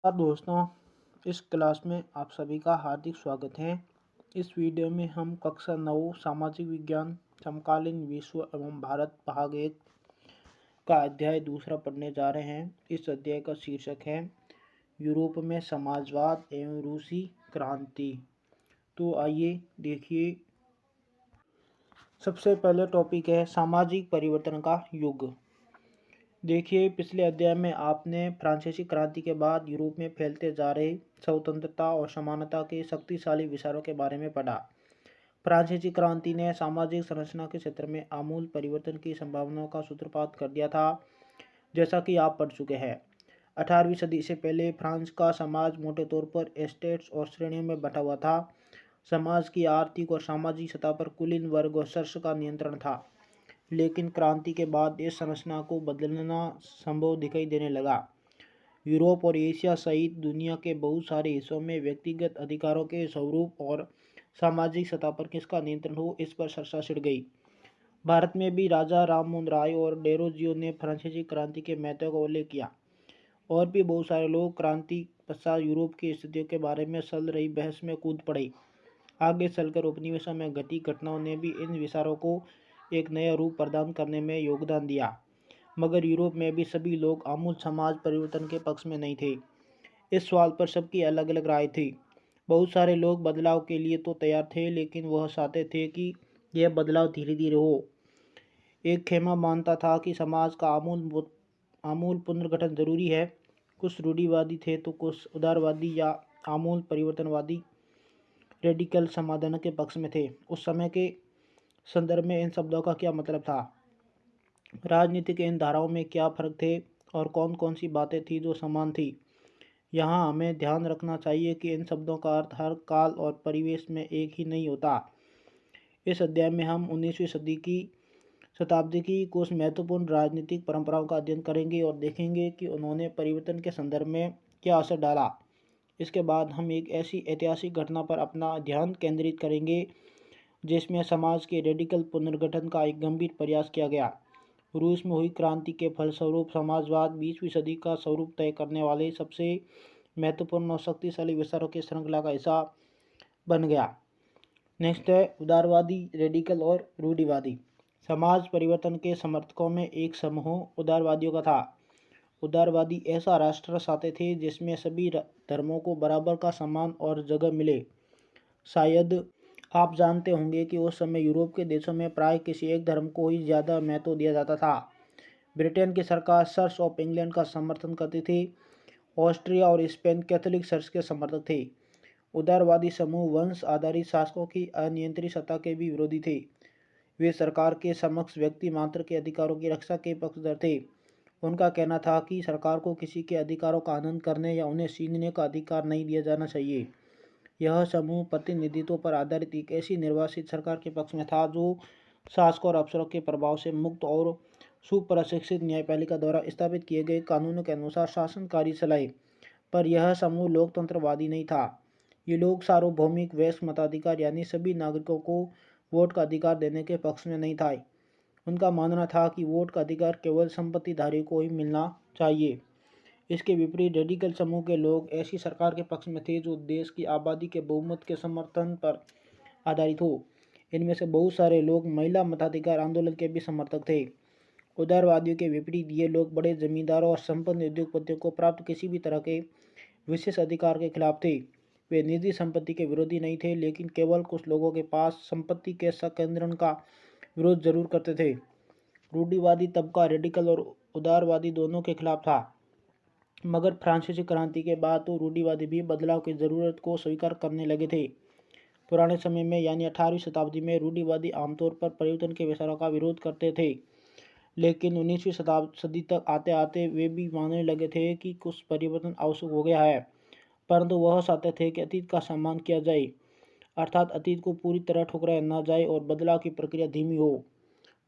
दोस्तों, इस क्लास में आप सभी का हार्दिक स्वागत है। इस वीडियो में हम कक्षा 9 सामाजिक विज्ञान समकालीन विश्व एवं भारत भाग 1 का अध्याय दूसरा पढ़ने जा रहे हैं। इस अध्याय का शीर्षक है यूरोप में समाजवाद एवं रूसी क्रांति। तो आइए देखिए, सबसे पहले टॉपिक है सामाजिक परिवर्तन का युग। देखिए, पिछले अध्याय में आपने फ्रांसीसी क्रांति के बाद यूरोप में फैलते जा रहे स्वतंत्रता और समानता के शक्तिशाली विचारों के बारे में पढ़ा। फ्रांसीसी क्रांति ने सामाजिक संरचना के क्षेत्र में आमूल परिवर्तन की संभावनाओं का सूत्रपात कर दिया था, जैसा कि आप पढ़ चुके हैं। 18वीं सदी से पहले फ्रांस का समाज मोटे तौर पर एस्टेट्स और श्रेणियों में बंटा हुआ था। समाज की आर्थिक और सामाजिक सतह पर कुलीन वर्ग और शर्ष का नियंत्रण था, लेकिन क्रांति के बाद इस संरचना को बदलना संभव दिखाई देने लगा। यूरोप और एशिया सहित दुनिया के बहुत सारे हिस्सों में व्यक्तिगत अधिकारों के स्वरूप और सामाजिक सतह पर किसका नियंत्रण हो, इस पर चर्चा छिड़ गई। भारत में भी राजा राममोहन राय और डेरोजियो ने फ्रांसीसी क्रांति के महत्व का उल्लेख किया। और भी बहुत सारे लोग क्रांति पश्चात यूरोप की स्थितियों के बारे में चल रही बहस में कूद पड़े। आगे चलकर उपनिवेशों में घटी घटनाओं ने भी इन विचारों को एक नया रूप प्रदान करने में योगदान दिया, मगर यूरोप में भी सभी लोग आमूल समाज परिवर्तन के पक्ष में नहीं थे। इस सवाल पर सबकी अलग अलग राय थी। बहुत सारे लोग बदलाव के लिए तो तैयार थे, लेकिन वह चाहते थे कि यह बदलाव धीरे धीरे हो। एक खेमा मानता था कि समाज का आमूल पुनर्गठन जरूरी है। कुछ रूढ़िवादी थे तो कुछ उदारवादी या आमूल परिवर्तनवादी रेडिकल समाधान के पक्ष में थे। उस समय के संदर्भ में इन शब्दों का क्या मतलब था, राजनीति के इन धाराओं में क्या फर्क थे और कौन कौन सी बातें थी जो समान थी। यहाँ हमें ध्यान रखना चाहिए कि इन शब्दों का अर्थ हर काल और परिवेश में एक ही नहीं होता। इस अध्याय में हम 19वीं शताब्दी की कुछ महत्वपूर्ण राजनीतिक परंपराओं का अध्ययन करेंगे और देखेंगे कि उन्होंने परिवर्तन के संदर्भ में क्या असर डाला। इसके बाद हम एक ऐसी ऐतिहासिक घटना पर अपना ध्यान केंद्रित करेंगे जिसमें समाज के रेडिकल पुनर्गठन का एक गंभीर प्रयास किया गया। रूस में हुई क्रांति के फलस्वरूप समाजवाद 20वीं सदी का स्वरूप तय करने वाले सबसे महत्वपूर्ण और शक्तिशाली विचारों की श्रृंखला का हिस्सा बन गया। नेक्स्ट है उदारवादी, रेडिकल और रूढ़िवादी। समाज परिवर्तन के समर्थकों में एक समूह उदारवादियों का था। उदारवादी ऐसा राष्ट्र चाहते थे जिसमें सभी धर्मों को बराबर का सम्मान और जगह मिले। शायद आप जानते होंगे कि उस समय यूरोप के देशों में प्राय किसी एक धर्म को ही ज़्यादा महत्व दिया जाता था। ब्रिटेन की सरकार चर्च ऑफ इंग्लैंड का समर्थन करती थी। ऑस्ट्रिया और स्पेन कैथोलिक चर्च के समर्थक थे। उदारवादी समूह वंश आधारित शासकों की अनियंत्रित सत्ता के भी विरोधी थे। वे सरकार के समक्ष व्यक्ति मात्र के अधिकारों की रक्षा के पक्षधर थे। उनका कहना था कि सरकार को किसी के अधिकारों का आनंद करने या उन्हें छीनने का अधिकार नहीं दिया जाना चाहिए। यह समूह प्रतिनिधित्व पर आधारित एक ऐसी निर्वासित सरकार के पक्ष में था जो शासकों और अफसरों के प्रभाव से मुक्त और सुप्रशिक्षित न्यायपालिका द्वारा स्थापित किए गए कानूनों के अनुसार शासन कार्य चलाए। पर यह समूह लोकतंत्रवादी नहीं था। ये लोग सार्वभौमिक वैश्य मताधिकार यानी सभी नागरिकों को वोट का अधिकार देने के पक्ष में नहीं था। उनका मानना था कि वोट का अधिकार केवल संपत्तिधारियों को ही मिलना चाहिए। इसके विपरीत रेडिकल समूह के लोग ऐसी सरकार के पक्ष में थे जो देश की आबादी के बहुमत के समर्थन पर आधारित हो। इनमें से बहुत सारे लोग महिला मताधिकार आंदोलन के भी समर्थक थे। उदारवादियों के विपरीत ये लोग बड़े जमींदारों और संपन्न उद्योगपतियों को प्राप्त किसी भी तरह के विशेष अधिकार के खिलाफ थे। वे निजी संपत्ति के विरोधी नहीं थे, लेकिन केवल कुछ लोगों के पास संपत्ति के संकेंद्रण का विरोध जरूर करते थे। रूढ़िवादी तबका रेडिकल और उदारवादी दोनों के खिलाफ था, मगर फ्रांसीसी क्रांति के बाद तो रूढ़िवादी भी बदलाव की ज़रूरत को स्वीकार करने लगे थे। पुराने समय में यानी 18वीं शताब्दी में रूढ़िवादी आमतौर पर परिवर्तन के विचारों का विरोध करते थे, लेकिन 19वीं सदी तक आते आते वे भी मानने लगे थे कि कुछ परिवर्तन आवश्यक हो गया है। परंतु वह चाहते थे कि अतीत का सम्मान किया जाए, अर्थात अतीत को पूरी तरह ठुकराया न जाए और बदलाव की प्रक्रिया धीमी हो।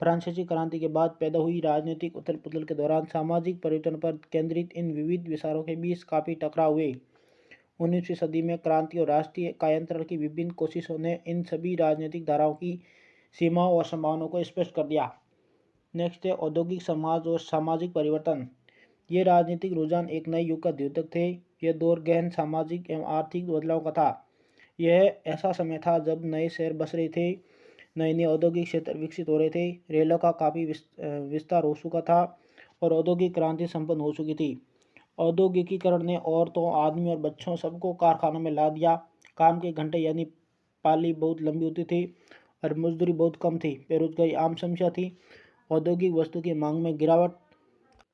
फ्रांसीसी क्रांति के बाद पैदा हुई राजनीतिक उथल पुथल के दौरान सामाजिक परिवर्तन पर केंद्रित इन विविध विचारों के बीच काफ़ी टकराव हुए। 19वीं सदी में क्रांति और राष्ट्रीय कायांतरण की विभिन्न कोशिशों ने इन सभी राजनीतिक धाराओं की सीमाओं और संभावनाओं को स्पष्ट कर दिया। नेक्स्ट है औद्योगिक समाज और सामाजिक परिवर्तन। ये राजनीतिक रुझान एक नए युग का द्योतक थे। यह दौर गहन सामाजिक एवं आर्थिक बदलाव का था। यह ऐसा समय था जब नए शहर बस रहे थे, नए नए औद्योगिक क्षेत्र विकसित हो रहे थे, रेलों का काफ़ी विस्तार हो चुका था और औद्योगिक क्रांति संपन्न हो चुकी थी। औद्योगिकीकरण ने औरतों, आदमी और बच्चों सबको कारखानों में ला दिया। काम के घंटे यानी पाली बहुत लंबी होती थी और मजदूरी बहुत कम थी। बेरोजगारी आम समस्या थी। औद्योगिक वस्तु की मांग में गिरावट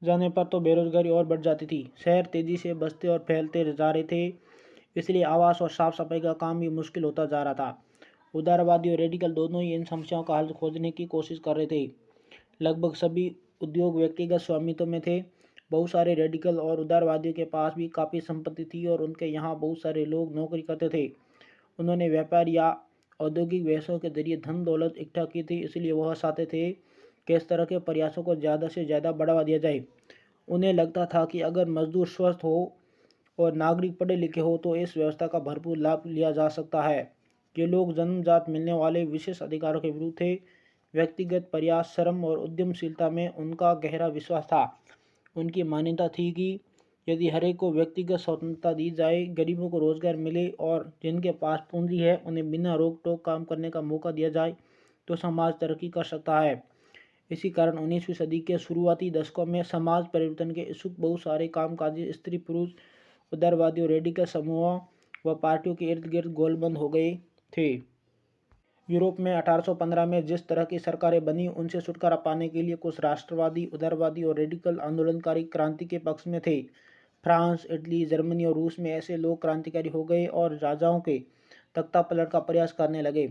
जाने पर तो बेरोजगारी और बढ़ जाती थी। शहर तेजी से बसते और फैलते जा रहे थे, इसलिए आवास और साफ सफाई का काम भी मुश्किल होता जा रहा था। उदारवादी और रेडिकल दोनों ही इन समस्याओं का हल खोजने की कोशिश कर रहे थे। लगभग सभी उद्योग व्यक्तिगत स्वामित्व में थे। बहुत सारे रेडिकल और उदारवादियों के पास भी काफ़ी संपत्ति थी और उनके यहाँ बहुत सारे लोग नौकरी करते थे। उन्होंने व्यापार या औद्योगिक व्यवसायों के जरिए धन दौलत इकट्ठा की थी, इसलिए वह चाहते थे कि इस तरह के प्रयासों को ज़्यादा से ज़्यादा बढ़ावा दिया जाए। उन्हें लगता था कि अगर मजदूर स्वस्थ हो और नागरिक पढ़े लिखे हो तो इस व्यवस्था का भरपूर लाभ लिया जा सकता है। ये लोग जन्मजात मिलने वाले विशेष अधिकारों के विरुद्ध थे। व्यक्तिगत प्रयास, श्रम और उद्यमशीलता में उनका गहरा विश्वास था। उनकी मान्यता थी कि यदि हर एक को व्यक्तिगत स्वतंत्रता दी जाए, गरीबों को रोजगार मिले और जिनके पास पूंजी है उन्हें बिना रोक टोक काम करने का मौका दिया जाए, तो समाज तरक्की कर सकता है। इसी कारण 19वीं सदी के शुरुआती दशकों में समाज परिवर्तन के इच्छुक बहुत सारे कामकाजी स्त्री पुरुष उदारवादी और रेडिकल समूहों व पार्टियों के इर्द गिर्द गोलबंद हो गए थे। यूरोप में 1815 में जिस तरह की सरकारें बनी, उनसे छुटकारा पाने के लिए कुछ राष्ट्रवादी, उदारवादी और रेडिकल आंदोलनकारी क्रांति के पक्ष में थे। फ्रांस, इटली, जर्मनी और रूस में ऐसे लोग क्रांतिकारी हो गए और राजाओं के तख्तापलट का प्रयास करने लगे।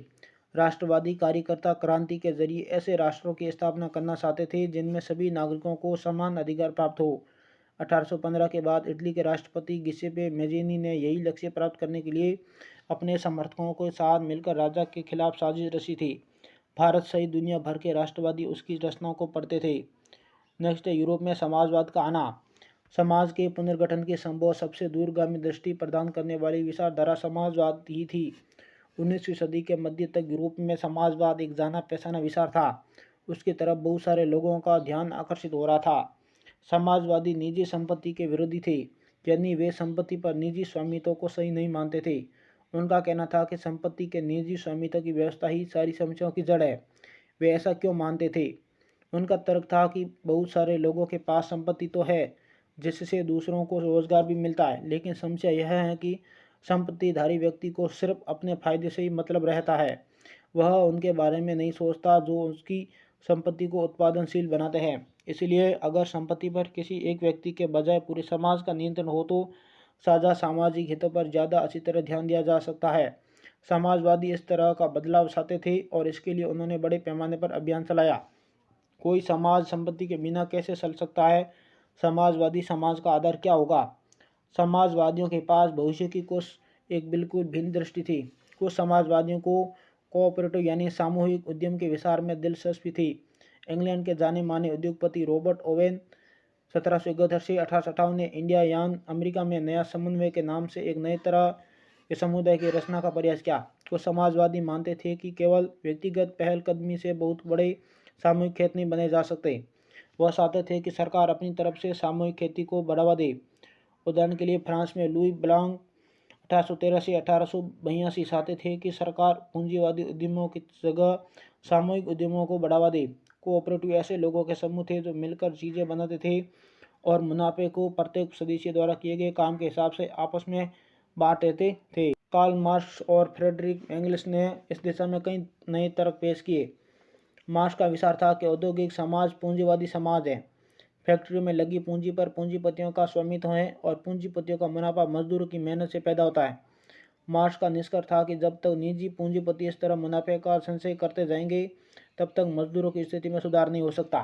राष्ट्रवादी कार्यकर्ता क्रांति के जरिए ऐसे राष्ट्रों की स्थापना करना चाहते थे जिनमें सभी नागरिकों को समान अधिकार प्राप्त हो। 1815 के बाद इटली के राष्ट्रपति गिसेपे मेज़ीनी ने यही लक्ष्य प्राप्त करने के लिए अपने समर्थकों के साथ मिलकर राजा के खिलाफ साजिश रची थी। भारत सहित दुनिया भर के राष्ट्रवादी उसकी रचनाओं को पढ़ते थे। नेक्स्ट है यूरोप में समाजवाद का आना। समाज के पुनर्गठन की संभव सबसे दूरगामी दृष्टि प्रदान करने वाली विचारधारा समाजवाद ही थी। 19वीं सदी के मध्य तक यूरोप में समाजवाद एक जाना पहचाना विचार था। उसकी तरफ बहुत सारे लोगों का ध्यान आकर्षित हो रहा था। समाजवादी निजी संपत्ति के विरोधी थे, यानी वे संपत्ति पर निजी स्वामित्व को सही नहीं मानते थे। उनका कहना था कि संपत्ति के निजी स्वामित्व की व्यवस्था ही सारी समस्याओं की जड़ है। वे ऐसा क्यों मानते थे? उनका तर्क था कि बहुत सारे लोगों के पास संपत्ति तो है जिससे दूसरों को रोजगार भी मिलता है, लेकिन समस्या यह है कि संपत्तिधारी व्यक्ति को सिर्फ अपने फायदे से ही मतलब रहता है। वह उनके बारे में नहीं सोचता जो उसकी संपत्ति को उत्पादनशील बनाते हैं। इसलिए अगर संपत्ति पर किसी एक व्यक्ति के बजाय पूरे समाज का नियंत्रण हो तो साझा सामाजिक हितों पर ज़्यादा अच्छी तरह ध्यान दिया जा सकता है। समाजवादी इस तरह का बदलाव चाहते थे और इसके लिए उन्होंने बड़े पैमाने पर अभियान चलाया। कोई समाज संपत्ति के बिना कैसे चल सकता है? समाजवादी समाज का आधार क्या होगा? समाजवादियों के पास भविष्य की कुछ एक बिल्कुल भिन्न दृष्टि थी। कुछ समाजवादियों को कोऑपरेटिव यानी सामूहिक उद्यम के विचार में दिलचस्पी थी। इंग्लैंड के जाने माने उद्योगपति रॉबर्ट ओवेन 1771 से 1858 ने इंडिया यान अमेरिका में नया समन्वय के नाम से एक नए तरह के समुदाय की रचना का प्रयास किया। कुछ समाजवादी मानते थे कि केवल व्यक्तिगत पहलकदमी से बहुत बड़े सामूहिक खेत नहीं बने जा सकते। वह चाहते थे कि सरकार अपनी तरफ से सामूहिक खेती को बढ़ावा दे। उदाहरण के लिए फ्रांस में लुई ब्लांक 1813 से 1882 चाहते थे कि सरकार पूंजीवादी उद्यमों की जगह सामूहिक उद्यमों को बढ़ावा दे। कोऑपरेटिव ऐसे लोगों के समूह थे जो मिलकर चीज़ें बनाते थे और मुनाफे को प्रत्येक सदस्य द्वारा किए गए काम के हिसाब से आपस में बांट देते थे। कार्ल मार्क्स और फ्रेडरिक एंगल्स ने इस दिशा में कई नए तर्क पेश किए। मार्क्स का विचार था कि औद्योगिक समाज पूंजीवादी समाज है। फैक्ट्रियों में लगी पूंजी पर पूंजीपतियों का स्वामित्व है और पूंजीपतियों का मुनाफा मजदूरों की मेहनत से पैदा होता है। मार्क्स का निष्कर्ष था कि जब तक निजी पूंजीपति इस तरह मुनाफे का संचय करते जाएंगे, तब तक मजदूरों की स्थिति में सुधार नहीं हो सकता।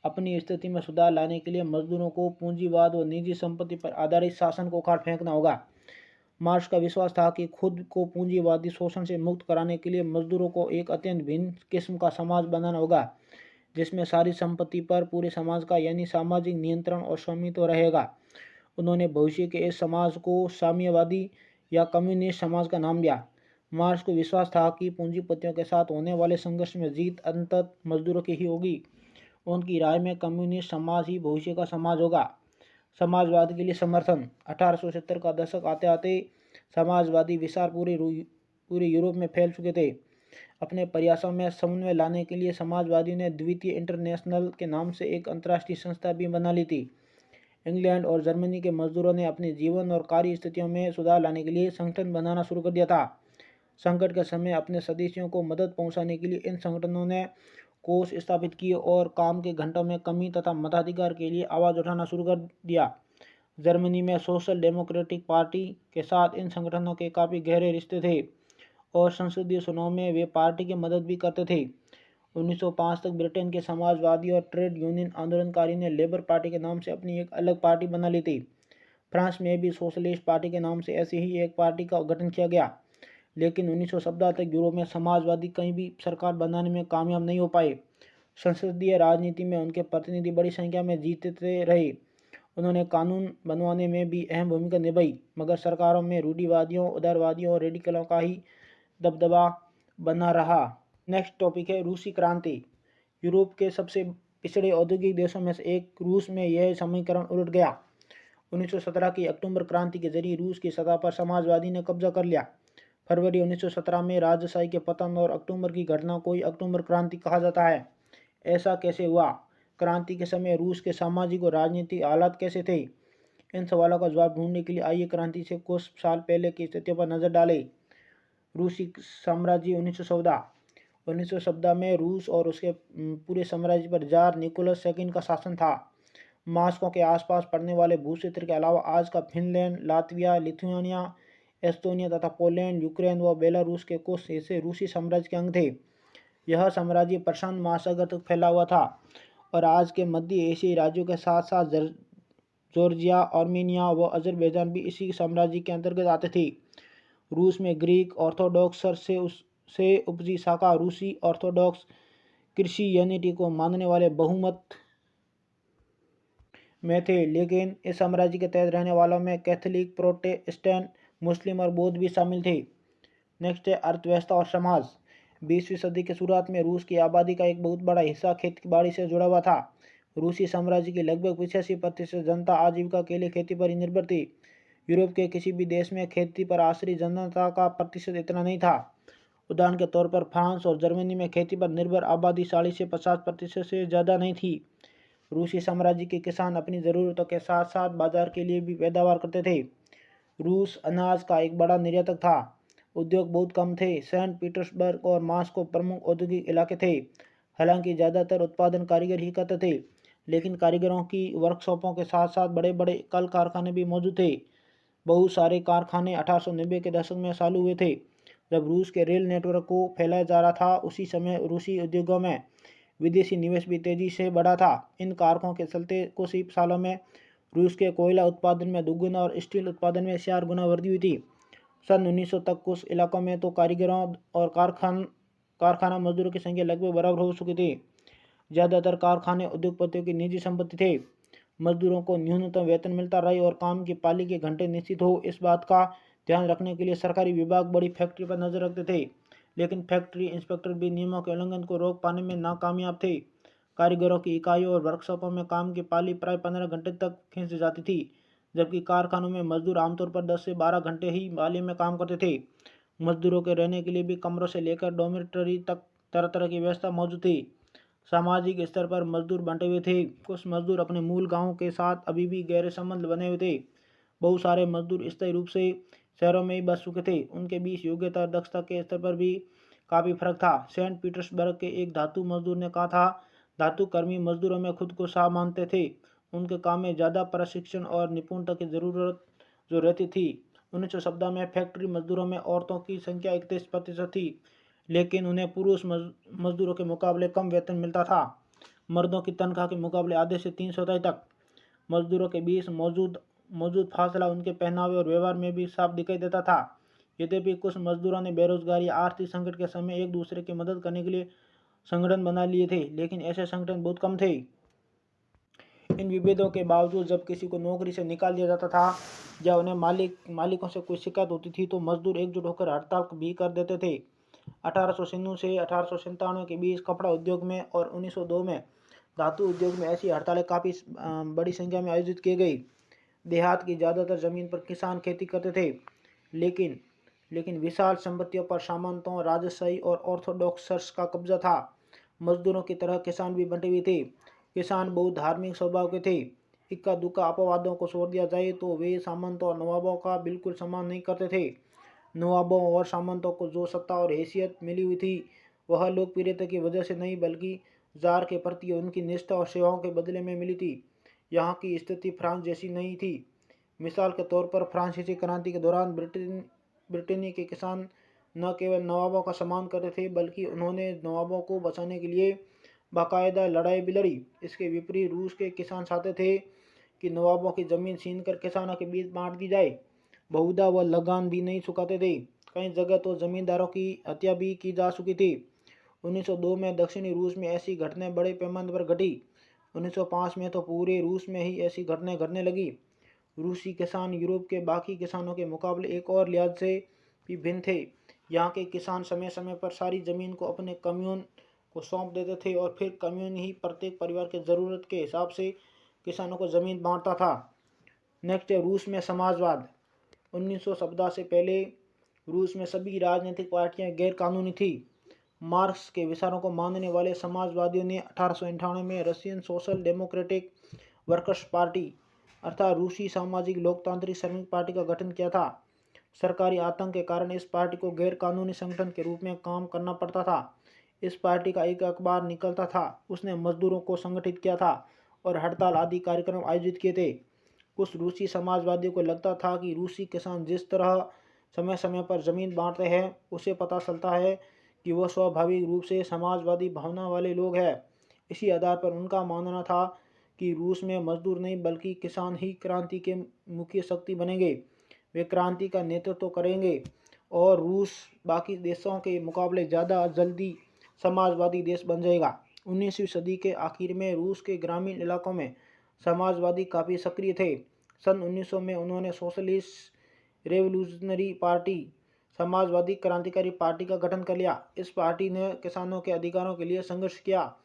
अपनी स्थिति में सुधार लाने के लिए मजदूरों को पूंजीवाद और निजी संपत्ति पर आधारित शासन को उखाड़ फेंकना होगा। मार्क्स का विश्वास था कि खुद को पूंजीवादी शोषण से मुक्त कराने के लिए मजदूरों को एक अत्यंत भिन्न किस्म का समाज बनाना होगा, जिसमें सारी संपत्ति पर पूरे समाज का यानी सामाजिक नियंत्रण और स्वामित्व रहेगा। उन्होंने भविष्य के इस समाज को साम्यवादी या कम्युनिस्ट समाज का नाम दिया। मार्क्स को विश्वास था कि पूंजीपतियों के साथ होने वाले संघर्ष में जीत अंततः मजदूरों की ही होगी। उनकी राय में कम्युनिस्ट समाज ही भविष्य का समाज होगा। समाजवाद के लिए समर्थन। 1870 का दशक आते आते समाजवादी विचार पूरे यूरोप में फैल चुके थे। अपने प्रयासों में समन्वय लाने के लिए समाजवादियों ने द्वितीय इंटरनेशनल के नाम से एक अंतर्राष्ट्रीय संस्था भी बना ली थी। इंग्लैंड और जर्मनी के मजदूरों ने अपने जीवन और कार्य स्थितियों में सुधार लाने के लिए संगठन बनाना शुरू कर दिया था। संकट के समय अपने सदस्यों को मदद पहुंचाने के लिए इन संगठनों ने कोष स्थापित किए और काम के घंटों में कमी तथा मताधिकार के लिए आवाज़ उठाना शुरू कर दिया। जर्मनी में सोशल डेमोक्रेटिक पार्टी के साथ इन संगठनों के काफ़ी गहरे रिश्ते थे और संसदीय चुनाव में वे पार्टी की मदद भी करते थे। 1905 तक ब्रिटेन के समाजवादी और ट्रेड यूनियन आंदोलनकारी ने लेबर पार्टी के नाम से अपनी एक अलग पार्टी बना ली थी। फ्रांस में भी सोशलिस्ट पार्टी के नाम से ऐसी ही एक पार्टी का गठन किया गया, लेकिन 1970 तक यूरोप में समाजवादी कहीं भी सरकार बनाने में कामयाब नहीं हो पाए। संसदीय राजनीति में उनके प्रतिनिधि बड़ी संख्या में जीतते रहे। उन्होंने कानून बनवाने में भी अहम भूमिका निभाई, मगर सरकारों में रूढ़िवादियों, उदारवादियों और रेडिकलों का ही दबदबा बना रहा। नेक्स्ट टॉपिक है रूसी क्रांति। यूरोप के सबसे पिछड़े औद्योगिक देशों में से एक रूस में यह समीकरण उलट गया। 1917 की अक्टूबर क्रांति के जरिए रूस की सतह पर समाजवादी ने कब्जा कर लिया। फरवरी 1917 में राजशाही के पतन और अक्टूबर की घटना को ही अक्टूबर क्रांति कहा जाता है। ऐसा कैसे हुआ? क्रांति के समय रूस के सामाजिक और राजनीतिक हालात कैसे थे? इन सवालों का जवाब ढूंढने के लिए आइए क्रांति से कुछ साल पहले की स्थितियों पर नजर डालें। रूसी साम्राज्य 1914 में रूस और उसके पूरे साम्राज्य पर जार निकोलस सेकंड का शासन था। मास्को के आसपास पड़ने वाले भूक्षेत्र के अलावा आज का फिनलैंड, लातविया, लिथुआनिया, एस्टोनिया तथा पोलैंड, यूक्रेन व बेलारूस के कुछ हिस्से रूसी साम्राज्य के अंग थे। यह साम्राज्य प्रशांत महासागर तक फैला हुआ था और आज के मध्य एशियाई राज्यों के साथ साथ जॉर्जिया, आर्मेनिया व अजरबैजान भी इसी साम्राज्य के अंतर्गत आते थे। रूस में ग्रीक ऑर्थोडॉक्स से उपजी शाखा रूसी ऑर्थोडॉक्स क्रिश्चियनिटी को मानने वाले बहुमत में थे, लेकिन इस साम्राज्य के तहत रहने वालों में कैथोलिक, प्रोटेस्टेंट, मुस्लिम और बौद्ध भी शामिल थे। नेक्स्ट है अर्थव्यवस्था और समाज। 20वीं सदी के शुरुआत में रूस की आबादी का एक बहुत बड़ा हिस्सा खेती-बाड़ी से जुड़ा हुआ था। रूसी साम्राज्य की लगभग 85% जनता आजीविका के लिए खेती पर ही निर्भर थी। यूरोप के किसी भी देश में खेती पर आश्रित जनता का प्रतिशत इतना नहीं था। उदाहरण के तौर पर फ्रांस और जर्मनी में खेती पर निर्भर आबादी 40 से 50% से ज़्यादा नहीं थी। रूसी साम्राज्य के किसान अपनी ज़रूरतों के साथ साथ बाजार के लिए भी पैदावार करते थे। रूस अनाज का एक बड़ा निर्यातक था। उद्योग बहुत कम थे। सेंट पीटर्सबर्ग और मॉस्को प्रमुख औद्योगिक इलाके थे। हालांकि ज़्यादातर उत्पादन कारीगर ही करते थे, लेकिन कारीगरों की वर्कशॉपों के साथ साथ बड़े बड़े कल कारखाने भी मौजूद थे। बहुत सारे कारखाने 1890 के दशक में चालू हुए थे, जब रूस के रेल नेटवर्क को फैलाया जा रहा था। उसी समय रूसी उद्योगों में विदेशी निवेश भी तेजी से बढ़ा था। इन कारकों के चलते कुछ ही सालों में रूस के कोयला उत्पादन में दोगुना और स्टील उत्पादन में 4 गुना वृद्धि हुई थी। सन 1900 तक कुछ इलाकों में तो कारीगरों और कारखाना मजदूरों की संख्या लगभग बराबर हो चुकी थी। ज़्यादातर कारखाने उद्योगपतियों की निजी संपत्ति थे। मजदूरों को न्यूनतम वेतन मिलता रहे और काम की पाली के घंटे निश्चित हो, इस बात का ध्यान रखने के लिए सरकारी विभाग बड़ी फैक्ट्री पर नजर रखते थे, लेकिन फैक्ट्री इंस्पेक्टर भी नियमों के उल्लंघन को रोक पाने में नाकामयाब थे। कारीगरों की इकाइयों और वर्कशॉपों में काम की पाली प्राय 15 घंटे तक खींच जाती थी, जबकि कारखानों में मजदूर आमतौर पर 10 से 12 घंटे ही पाली में काम करते थे। मजदूरों के रहने के लिए भी कमरों से लेकर डॉर्मेटरी तक तरह तरह की व्यवस्था मौजूद थी। सामाजिक स्तर पर मजदूर बंटे हुए थे। कुछ मजदूर अपने मूल गांव के साथ अभी भी गहरे संबंध बने हुए थे। बहुत सारे मजदूर स्थायी रूप से शहरों में ही बस चुके थे। उनके बीच योग्यता और दक्षता के स्तर पर भी काफ़ी फर्क था। सेंट पीटर्सबर्ग के एक धातु मजदूर ने कहा था, धातु कर्मी मजदूरों में खुद को साफ मानते थे। उनके काम में ज़्यादा प्रशिक्षण और निपुणता की ज़रूरत जो रहती थी। 1917 में फैक्ट्री मजदूरों में औरतों की संख्या 31% थी, लेकिन उन्हें पुरुष मजदूरों के मुकाबले कम वेतन मिलता था। मर्दों की तनख्वाह के मुकाबले आधे से 3 चौथाई तक। मजदूरों के बीच मौजूद फासला उनके पहनावे और व्यवहार में भी साफ दिखाई देता था। यद्यपि कुछ मजदूरों ने बेरोजगारी आर्थिक संकट के समय एक दूसरे की मदद करने के लिए संगठन बना लिए थे, लेकिन ऐसे संगठन बहुत कम थे। इन विभेदों के बावजूद जब किसी को नौकरी से निकाल दिया जाता था या उन्हें मालिकों से कोई शिकायत होती थी, तो मजदूर एकजुट होकर हड़ताल भी कर देते थे। 1896 से 1897 के बीच कपड़ा उद्योग में और 1902 में धातु उद्योग में ऐसी हड़तालें काफ़ी बड़ी संख्या में आयोजित की गई। देहात की ज़्यादातर ज़मीन पर किसान खेती करते थे, लेकिन लेकिन विशाल संपत्तियों पर सामंतों, राजशाही और ऑर्थोडॉक्सर्स का कब्जा था। मजदूरों की तरह किसान भी बंटे हुए थे। किसान बहुत धार्मिक स्वभाव के थे। इक्का दुक्का अपवादों को छोड़ दिया जाए तो वे सामंतों और नवाबों का बिल्कुल सम्मान नहीं करते थे। नवाबों और सामंतों को जो सत्ता और हैसियत मिली हुई थी वह लोकप्रियता की वजह से नहीं बल्कि जार के प्रति उनकी निष्ठा और सेवाओं के बदले में मिली थी। यहाँ की स्थिति फ्रांस जैसी नहीं थी। मिसाल के तौर पर फ्रांसीसी क्रांति के दौरान ब्रिटेनी के किसान न केवल नवाबों का सम्मान करते थे बल्कि उन्होंने नवाबों को बचाने के लिए बाकायदा लड़ाई भी लड़ी। इसके विपरीत रूस के किसान चाहते थे कि नवाबों की जमीन छीन कर किसानों के बीच बांट दी जाए। बहुधा वह लगान भी नहीं चुकाते थे। कई जगह तो जमींदारों की हत्या भी की जा चुकी थी। 1902 में दक्षिणी रूस में ऐसी घटनाएं बड़े पैमाने पर घटी। 1905 में तो पूरे रूस में ही ऐसी घटनाएं घटने लगी। रूसी किसान यूरोप के बाकी किसानों के मुकाबले एक और लिहाज से भी भिन्न थे। यहाँ के किसान समय समय पर सारी जमीन को अपने कम्यून को सौंप देते थे और फिर कम्यून ही प्रत्येक परिवार के ज़रूरत के हिसाब से किसानों को ज़मीन बांटता था। नेक्स्ट है रूस में समाजवाद। 1900 सप्ताह से पहले रूस में सभी राजनीतिक पार्टियां गैर कानूनी थी। मार्क्स के विचारों को मानने वाले समाजवादियों ने 1898 में Russian social democratic workers party अर्थात रूसी सामाजिक लोकतांत्रिक श्रमिक पार्टी का गठन किया था। सरकारी आतंक के कारण इस पार्टी को गैर कानूनी संगठन के रूप में काम करना पड़ता था। इस पार्टी का एक अखबार निकलता था। उसने मजदूरों को संगठित किया था और हड़ताल आदि कार्यक्रम आयोजित किए थे। कुछ रूसी समाजवादियों को लगता था कि रूसी किसान जिस तरह समय समय पर जमीन बांटते हैं उसे पता चलता है कि वह स्वाभाविक रूप से समाजवादी भावना वाले लोग हैं। इसी आधार पर उनका मानना था कि रूस में मजदूर नहीं बल्कि किसान ही क्रांति के मुख्य शक्ति बनेंगे। वे क्रांति का नेतृत्व करेंगे और रूस बाकी देशों के मुकाबले ज़्यादा जल्दी समाजवादी देश बन जाएगा। 19वीं सदी के आखिर में रूस के ग्रामीण इलाकों में समाजवादी काफ़ी सक्रिय थे। सन 1900 में उन्होंने सोशलिस्ट रेवोल्यूशनरी पार्टी समाजवादी क्रांतिकारी पार्टी का गठन कर लिया। इस पार्टी ने किसानों के अधिकारों के लिए संघर्ष किया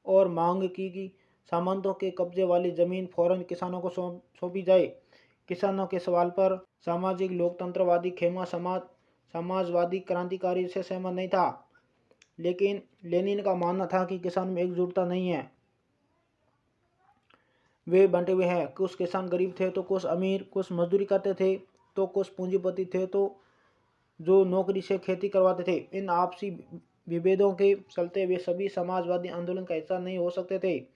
और मांग की कि सामंतों के कब्जे वाली जमीन फौरन किसानों को सौंपी जाए। किसानों के सवाल पर सामाजिक लोकतंत्रवादी खेमा समाजवादी क्रांतिकारी से सहमत नहीं था, लेकिन लेनिन का मानना था कि किसान में एकजुटता नहीं है, वे बंटे हुए हैं। कुछ किसान गरीब थे तो कुछ अमीर, कुछ मजदूरी करते थे तो कुछ पूंजीपति थे तो जो नौकरी से खेती करवाते थे। इन आपसी विभेदों के चलते वे सभी समाजवादी आंदोलन का हिस्सा नहीं हो सकते थे।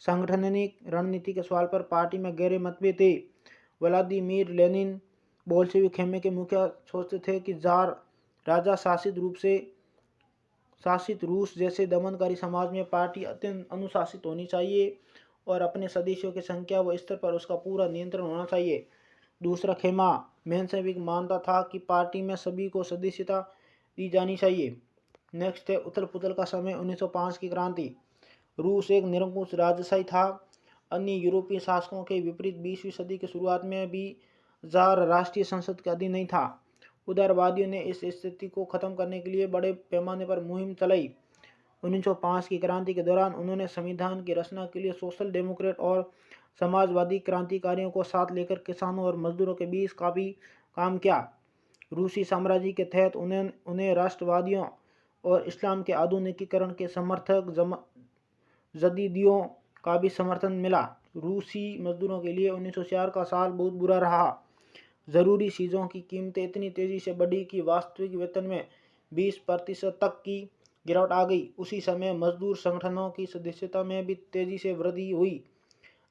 सांगठनिक रणनीति के सवाल पर पार्टी में गहरे मतभेद थे। व्लादिमीर लेनिन बोल्शेविक खेमे के मुखिया सोचते थे कि जार राजा शासित रूस जैसे दमनकारी समाज में पार्टी अत्यंत अनुशासित होनी चाहिए और अपने सदस्यों की संख्या व स्तर पर उसका पूरा नियंत्रण होना चाहिए। दूसरा खेमा मेंशेविक मानता था कि पार्टी में सभी को सदस्यता दी जानी चाहिए। नेक्स्ट है उथल पुथल का समय। 1905 की क्रांति। रूस एक निरंकुश राजशाही था। अन्य यूरोपीय शासकों के विपरीत 20वीं सदी की शुरुआत में भी जार राष्ट्रीय संसद के अधीन नहीं था। उदारवादियों ने इस स्थिति को खत्म करने के लिए बड़े पैमाने पर मुहिम चलाई। 1905 की क्रांति के दौरान उन्होंने संविधान की रचना के लिए सोशल डेमोक्रेट और समाजवादी क्रांतिकारियों को साथ लेकर किसानों और मजदूरों के बीच काफ़ी काम किया। रूसी साम्राज्य के तहत उन्हें राष्ट्रवादियों और इस्लाम के आधुनिकीकरण के समर्थक जदीदियों का भी समर्थन मिला। रूसी मजदूरों के लिए 1904 का साल बहुत बुरा रहा। ज़रूरी चीज़ों की कीमतें इतनी तेज़ी से बढ़ी कि वास्तविक वेतन में 20% तक की गिरावट आ गई। उसी समय मजदूर संगठनों की सदस्यता में भी तेज़ी से वृद्धि हुई।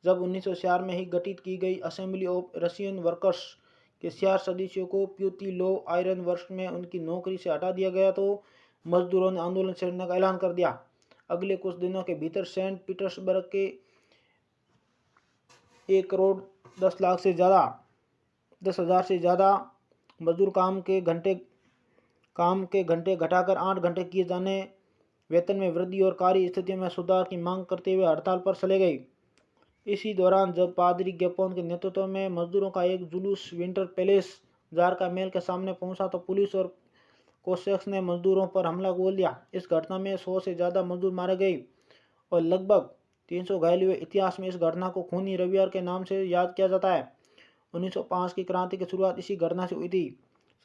जब 1904 में ही गठित की गई असेंबली ऑफ रशियन वर्कर्स के 4 सदस्यों को प्यूतिलोव आयरन वर्क्स में उनकी नौकरी से हटा दिया गया तो मजदूरों ने आंदोलन छेड़ने का ऐलान कर दिया। अगले कुछ दिनों के भीतर सेंट पीटर्सबर्ग के 1,10,00,000 से ज़्यादा मजदूर काम के घंटे घटाकर 8 घंटे किए जाने, वेतन में वृद्धि और कार्य स्थितियों में सुधार की मांग करते हुए हड़ताल पर चले गए। इसी दौरान जब पादरी गेपोन के नेतृत्व में मजदूरों का एक जुलूस विंटर पैलेस जार का महल के सामने पहुंचा तो पुलिस और कोसेक्स ने मजदूरों पर हमला बोल दिया। इस घटना में 100 से ज़्यादा मजदूर मारे गए और लगभग 300 घायल हुए। इतिहास में इस घटना को खूनी रविवार के नाम से याद किया जाता है। 1905 की क्रांति की शुरुआत इसी घटना से हुई थी।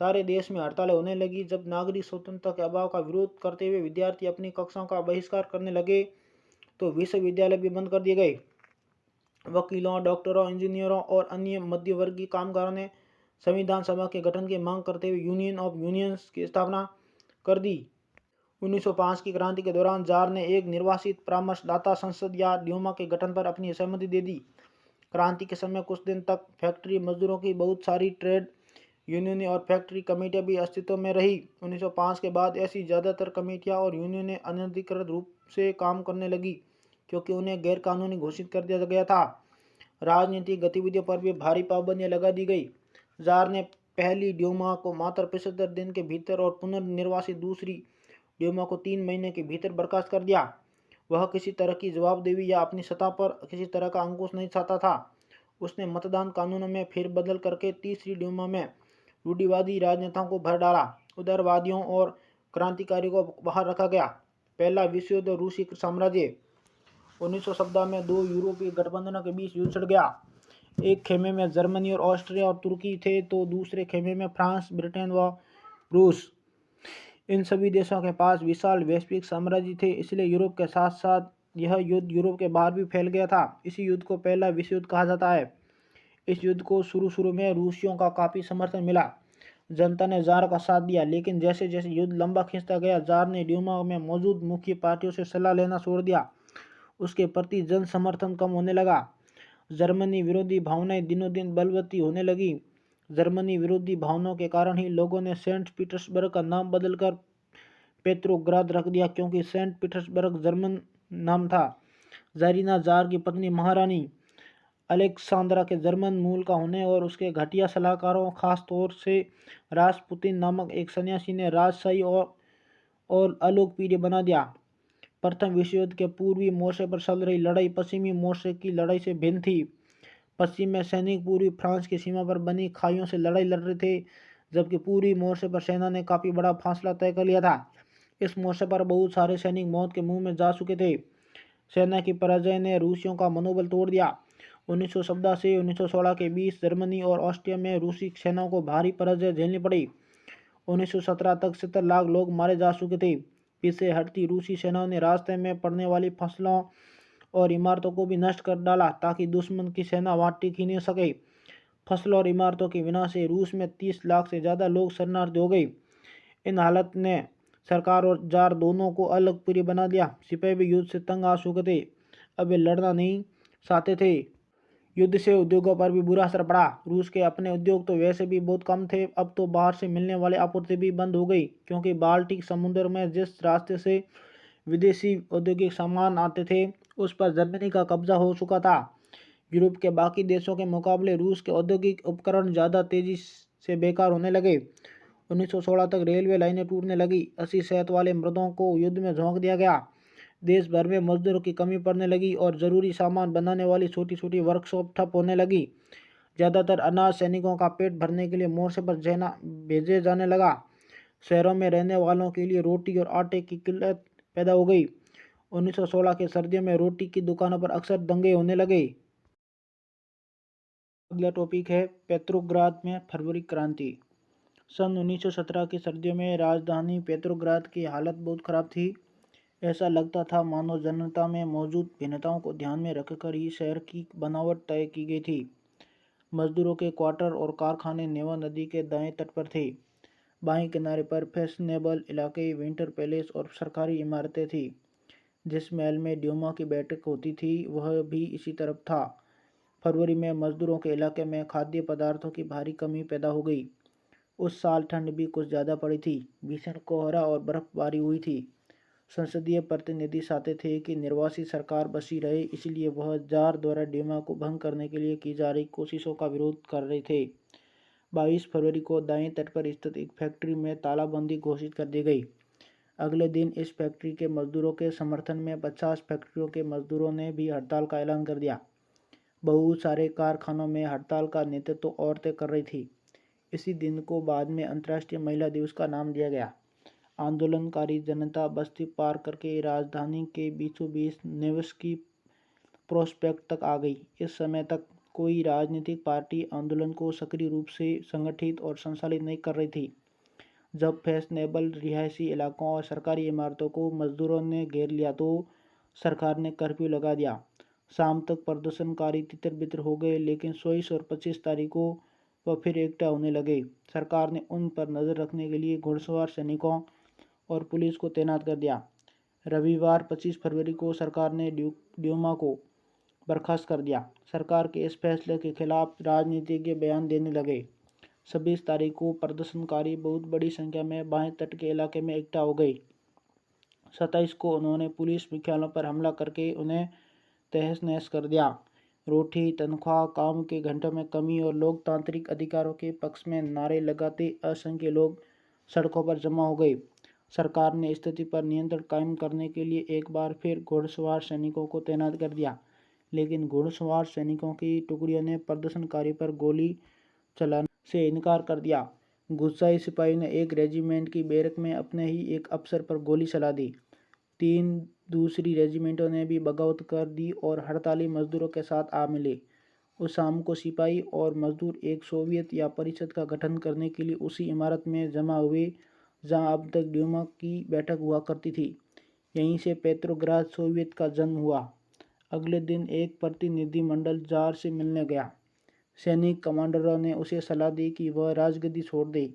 सारे देश में हड़तालें होने लगी। जब नागरिक स्वतंत्रता के अभाव का विरोध करते हुए विद्यार्थी अपनी कक्षाओं का बहिष्कार करने लगे तो विश्वविद्यालय भी बंद कर दिए गए। वकीलों, डॉक्टरों, इंजीनियरों और अन्य मध्यवर्गीय कामगारों ने संविधान सभा के गठन की मांग करते हुए यूनियन ऑफ यूनियंस की स्थापना कर दी। 1905 की क्रांति के दौरान जार ने एक निर्वासित परामर्शदाता संसद या ड्यूमा के गठन पर अपनी सहमति दे दी। क्रांति के समय कुछ दिन तक फैक्ट्री मजदूरों की बहुत सारी ट्रेड यूनियनें और फैक्ट्री कमेटियां भी अस्तित्व में रही। 1905 के बाद ऐसी ज़्यादातर कमेटियां और यूनियनें अनधिकृत रूप से काम करने लगी क्योंकि उन्हें गैरकानूनी घोषित कर दिया गया था। राजनीतिक गतिविधियों पर भी भारी पाबंदियां लगा दी गई। जार ने पहली ड्यूमा को मात्र 75 दिन के भीतर और पुनर्निर्वाचित दूसरी ड्यूमा को 3 महीने के भीतर बर्खास्त कर दिया। वह किसी तरह की जवाबदेही या अपनी सत्ता पर किसी तरह का अंकुश नहीं चाहता था। उसने मतदान कानूनों में फेरबदल करके तीसरी ड्यूमा में रूढ़िवादी राजनेताओं को भर डाला। उदारवादियों और क्रांतिकारियों को बाहर रखा गया। पहला विश्व युद्ध, रूसी साम्राज्य। 1917 में दो यूरोपीय गठबंधनों के बीच युद्ध छिड़ गया। एक खेमे में जर्मनी और ऑस्ट्रिया और तुर्की थे तो दूसरे खेमे में फ्रांस, ब्रिटेन व रूस। इन सभी देशों के पास विशाल वैश्विक साम्राज्य थे, इसलिए यूरोप के साथ साथ यह युद्ध यूरोप के बाहर भी फैल गया था। इसी युद्ध को पहला विश्व युद्ध कहा जाता है। इस युद्ध को शुरू में रूसियों का काफ़ी समर्थन मिला। जनता ने जार का साथ दिया, लेकिन जैसे जैसे युद्ध लंबा खिंचता गया, जार ने ड्यूमा में मौजूद मुख्य पार्टियों से सलाह लेना छोड़ दिया। उसके प्रति जन समर्थन कम होने लगा। जर्मनी विरोधी भावनाएं दिनों दिन बलवती होने लगी। जर्मनी विरोधी भावनाओं के कारण ही लोगों ने सेंट पीटर्सबर्ग का नाम बदलकर पेत्रोग्राद रख दिया, क्योंकि सेंट पीटर्सबर्ग जर्मन नाम था। जारीना, जार की पत्नी महारानी अलेक्सांद्रा के जर्मन मूल का होने और उसके घटिया सलाहकारों, खास तौर से रासपुतिन नामक एक सन्यासी ने राजशाही और अलोकप्रिय बना दिया। प्रथम विश्व युद्ध के पूर्वी मोर्चे पर चल रही लड़ाई पश्चिमी मोर्चे की लड़ाई से भिन्न थी। पश्चिम में सैनिक पूर्वी फ्रांस की सीमा पर बनी खाइयों से लड़ाई लड़ रहे थे, जबकि पूर्वी मोर्चे पर सेना ने काफ़ी बड़ा फासला तय कर लिया था। इस मोर्चे पर बहुत सारे सैनिक मौत के मुंह में जा चुके थे। सेना की पराजय ने रूसियों का मनोबल तोड़ दिया। 1917 से 1916 के बीच जर्मनी और ऑस्ट्रिया में रूसी सेनाओं को भारी पराजय झेलनी पड़ी। 1917 तक 70 लाख लोग मारे जा चुके थे। पीछे हटती रूसी सेनाओं ने रास्ते में पड़ने वाली फसलों और इमारतों को भी नष्ट कर डाला ताकि दुश्मन की सेना वहां टिक ही नहीं सके। फसलों और इमारतों के विनाश से रूस में 30 लाख से ज़्यादा लोग शरणार्थी हो गए। इन हालत ने सरकार और जार दोनों को अलग प्रिय बना दिया। सिपाही भी युद्ध से तंग आ चुके थे, अब वे लड़ना नहीं चाहते थे। युद्ध से उद्योगों पर भी बुरा असर पड़ा। रूस के अपने उद्योग तो वैसे भी बहुत कम थे, अब तो बाहर से मिलने वाली आपूर्ति भी बंद हो गई, क्योंकि बाल्टिक समुद्र में जिस रास्ते से विदेशी औद्योगिक सामान आते थे उस पर जर्मनी का कब्जा हो चुका था। यूरोप के बाकी देशों के मुकाबले रूस के औद्योगिक उपकरण ज़्यादा तेजी से बेकार होने लगे। 1916 तक रेलवे लाइनें टूटने लगी। 80 सेहत वाले मर्दों को युद्ध में झोंक दिया गया। देश भर में मजदूरों की कमी पड़ने लगी और ज़रूरी सामान बनाने वाली छोटी छोटी वर्कशॉप ठप होने लगी। ज़्यादातर अनाज सैनिकों का पेट भरने के लिए मोर्चे पर भेजे जाने लगा। शहरों में रहने वालों के लिए रोटी और आटे की किल्लत पैदा हो गई। 1916 के सर्दियों में रोटी की दुकानों पर अक्सर दंगे होने लगे। अगला टॉपिक है पेट्रोग्राद में फरवरी क्रांति। सन 1917 की सर्दियों में राजधानी पेट्रोग्राद की हालत बहुत खराब थी। ऐसा लगता था मानो जनता में मौजूद भिन्नताओं को ध्यान में रखकर ही शहर की बनावट तय की गई थी। मजदूरों के क्वार्टर और कारखाने नेवा नदी के दाएं तट पर थे। बाएं किनारे पर फैशनेबल इलाके, विंटर पैलेस और सरकारी इमारतें थी। जिस महल में ड्यूमा की बैठक होती थी वह भी इसी तरफ था। फरवरी में मजदूरों के इलाके में खाद्य पदार्थों की भारी कमी पैदा हो गई। उस साल ठंड भी कुछ ज़्यादा पड़ी थी। भीषण कोहरा और बर्फबारी हुई थी। संसदीय प्रतिनिधि चाहते थे कि निर्वासित सरकार बसी रहे, इसलिए वह जार द्वारा ड्यूमा को भंग करने के लिए की जा रही कोशिशों का विरोध कर रहे थे। 22 फरवरी को दाएं तट पर स्थित एक फैक्ट्री में तालाबंदी घोषित कर दी गई। अगले दिन इस फैक्ट्री के मजदूरों के समर्थन में 50 फैक्ट्रियों के मजदूरों ने भी हड़ताल का ऐलान कर दिया। बहुत सारे कारखानों में हड़ताल का नेतृत्व औरतें कर रही थी। इसी दिन को बाद में अंतर्राष्ट्रीय महिला दिवस का नाम दिया गया। आंदोलनकारी जनता बस्ती पार करके राजधानी के बीचों बीच नेवस्की प्रोस्पेक्ट तक आ गई। इस समय तक कोई राजनीतिक पार्टी आंदोलन को सक्रिय रूप से संगठित और संचालित नहीं कर रही थी। जब फैशनेबल रिहायशी इलाकों और सरकारी इमारतों को मजदूरों ने घेर लिया तो सरकार ने कर्फ्यू लगा दिया। शाम तक प्रदर्शनकारी तितर बितर हो गए, लेकिन 24 और 25 तारीख को वह फिर एकटा होने लगे। सरकार ने उन पर नज़र रखने के लिए घुड़सवार सैनिकों और पुलिस को तैनात कर दिया। रविवार 25 फरवरी को सरकार ने ड्यूमा को बर्खास्त कर दिया। सरकार के इस फैसले के खिलाफ राजनीतिज्ञ बयान देने लगे। 26 तारीख को प्रदर्शनकारी बहुत बड़ी संख्या में बाएं तट के इलाके में इकट्ठा हो गए। 27 को उन्होंने पुलिस मुख्यालयों पर हमला करके उन्हें तहस नहस कर दिया। रोटी, तनख्वाह, काम के घंटों में कमी और लोकतांत्रिक अधिकारों के पक्ष में नारे लगाते असंख्य लोग सड़कों पर जमा हो गए। सरकार ने स्थिति पर नियंत्रण कायम करने के लिए एक बार फिर घुड़सवार सैनिकों को तैनात कर दिया, लेकिन घुड़सवार सैनिकों की टुकड़ियों ने प्रदर्शनकारी पर गोली चलाने से इनकार कर दिया। गुस्साए सिपाही ने एक रेजिमेंट की बैरक में अपने ही एक अफसर पर गोली चला दी। 3 दूसरी रेजिमेंटों ने भी बगावत कर दी और हड़ताली मजदूरों के साथ आ मिले। उस शाम को सिपाही और मजदूर एक सोवियत या परिषद का गठन करने के लिए उसी इमारत में जमा हुए जहां अब तक ड्यूमा की बैठक हुआ करती थी। यहीं से पेट्रोग्राद सोवियत का जन्म हुआ। अगले दिन एक प्रतिनिधिमंडल जार से मिलने गया। सैनिक कमांडरों ने उसे सलाह दी कि वह राजगद्दी छोड़ दे।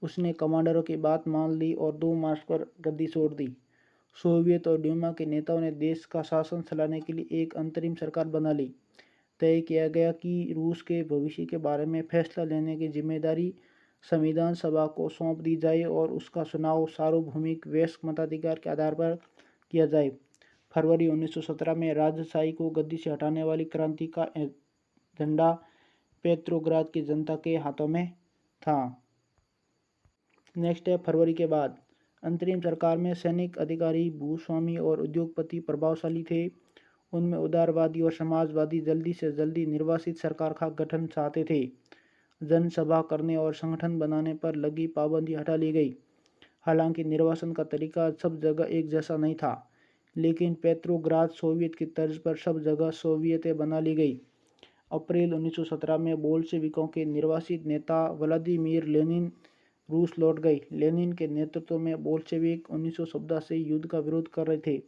उसने कमांडरों की बात मान ली और 2 मार्च पर गद्दी छोड़ दी। सोवियत और ड्यूमा के नेताओं ने देश का शासन चलाने के लिए एक अंतरिम सरकार बना ली। तय किया गया कि रूस के भविष्य के बारे में फैसला लेने की जिम्मेदारी संविधान सभा को सौंप दी जाए और उसका चुनाव सार्वभौमिक वयस्क मताधिकार के आधार पर किया जाए। फरवरी 1917 में राजशाही को गद्दी से हटाने वाली क्रांति का झंडा पेट्रोग्राद की जनता के हाथों में था। नेक्स्ट है फरवरी के बाद। अंतरिम सरकार में सैनिक अधिकारी, भूस्वामी और उद्योगपति प्रभावशाली थे। उनमें उदारवादी और समाजवादी जल्दी से जल्दी निर्वासित सरकार का गठन चाहते थे। जनसभा करने और संगठन बनाने पर लगी पाबंदी हटा ली गई। हालांकि निर्वासन का तरीका सब जगह एक जैसा नहीं था, लेकिन पेट्रोग्राद सोवियत की तर्ज पर सब जगह सोवियतें बना ली गई। अप्रैल 1917 में बोल्शेविकों के निर्वासित नेता व्लादिमीर लेनिन रूस लौट गए। लेनिन के नेतृत्व में बोल्शेविक 1914 से युद्ध का विरोध कर रहे थे।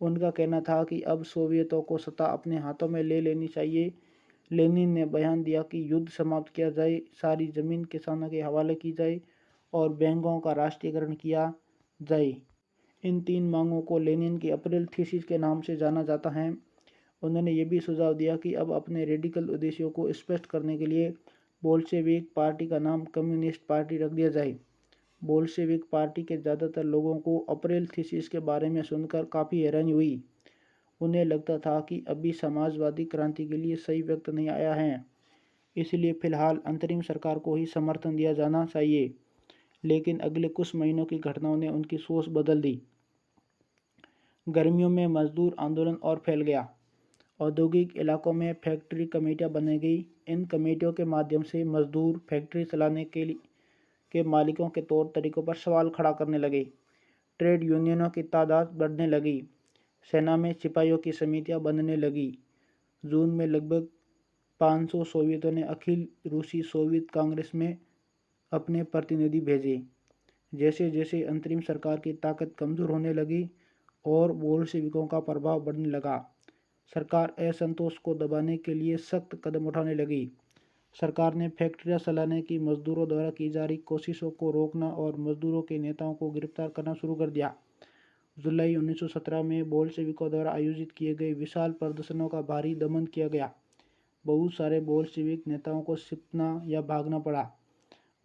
उनका कहना था कि अब सोवियतों को सत्ता अपने हाथों में ले लेनी चाहिए। लेनिन ने बयान दिया कि युद्ध समाप्त किया जाए, सारी जमीन किसानों के हवाले की जाए और बैंकों का राष्ट्रीयकरण किया जाए। इन 3 मांगों को लेनिन की अप्रैल थीसिस के नाम से जाना जाता है। उन्होंने ये भी सुझाव दिया कि अब अपने रेडिकल उद्देश्यों को स्पष्ट करने के लिए बोल्शेविक पार्टी का नाम कम्युनिस्ट पार्टी रख दिया जाए। बोल्शेविक पार्टी के ज़्यादातर लोगों को अप्रैल थीसिस के बारे में सुनकर काफ़ी हैरानी हुई। उन्हें लगता था कि अभी समाजवादी क्रांति के लिए सही वक्त नहीं आया है, इसलिए फिलहाल अंतरिम सरकार को ही समर्थन दिया जाना चाहिए। लेकिन अगले कुछ महीनों की घटनाओं ने उनकी सोच बदल दी। गर्मियों में मजदूर आंदोलन और फैल गया। औद्योगिक इलाकों में फैक्ट्री कमेटियां बनाई गई। इन कमेटियों के माध्यम से मजदूर फैक्ट्री चलाने के मालिकों के तौर तरीकों पर सवाल खड़ा करने लगे। ट्रेड यूनियनों की तादाद बढ़ने लगी। सेना में सिपाहियों की समितियां बनने लगी। जून में लगभग 500 सोवियतों ने अखिल रूसी सोवियत कांग्रेस में अपने प्रतिनिधि भेजे। जैसे जैसे अंतरिम सरकार की ताकत कमज़ोर होने लगी और बोल्शेविकों का प्रभाव बढ़ने लगा, सरकार असंतोष को दबाने के लिए सख्त कदम उठाने लगी। सरकार ने फैक्ट्रियां चलाने की मजदूरों द्वारा की जा रही कोशिशों को रोकना और मजदूरों के नेताओं को गिरफ्तार करना शुरू कर दिया। जुलाई 1917 में बोल्शेविकों द्वारा आयोजित किए गए विशाल प्रदर्शनों का भारी दमन किया गया। बहुत सारे बोल्शेविक नेताओं को छिपना या भागना पड़ा।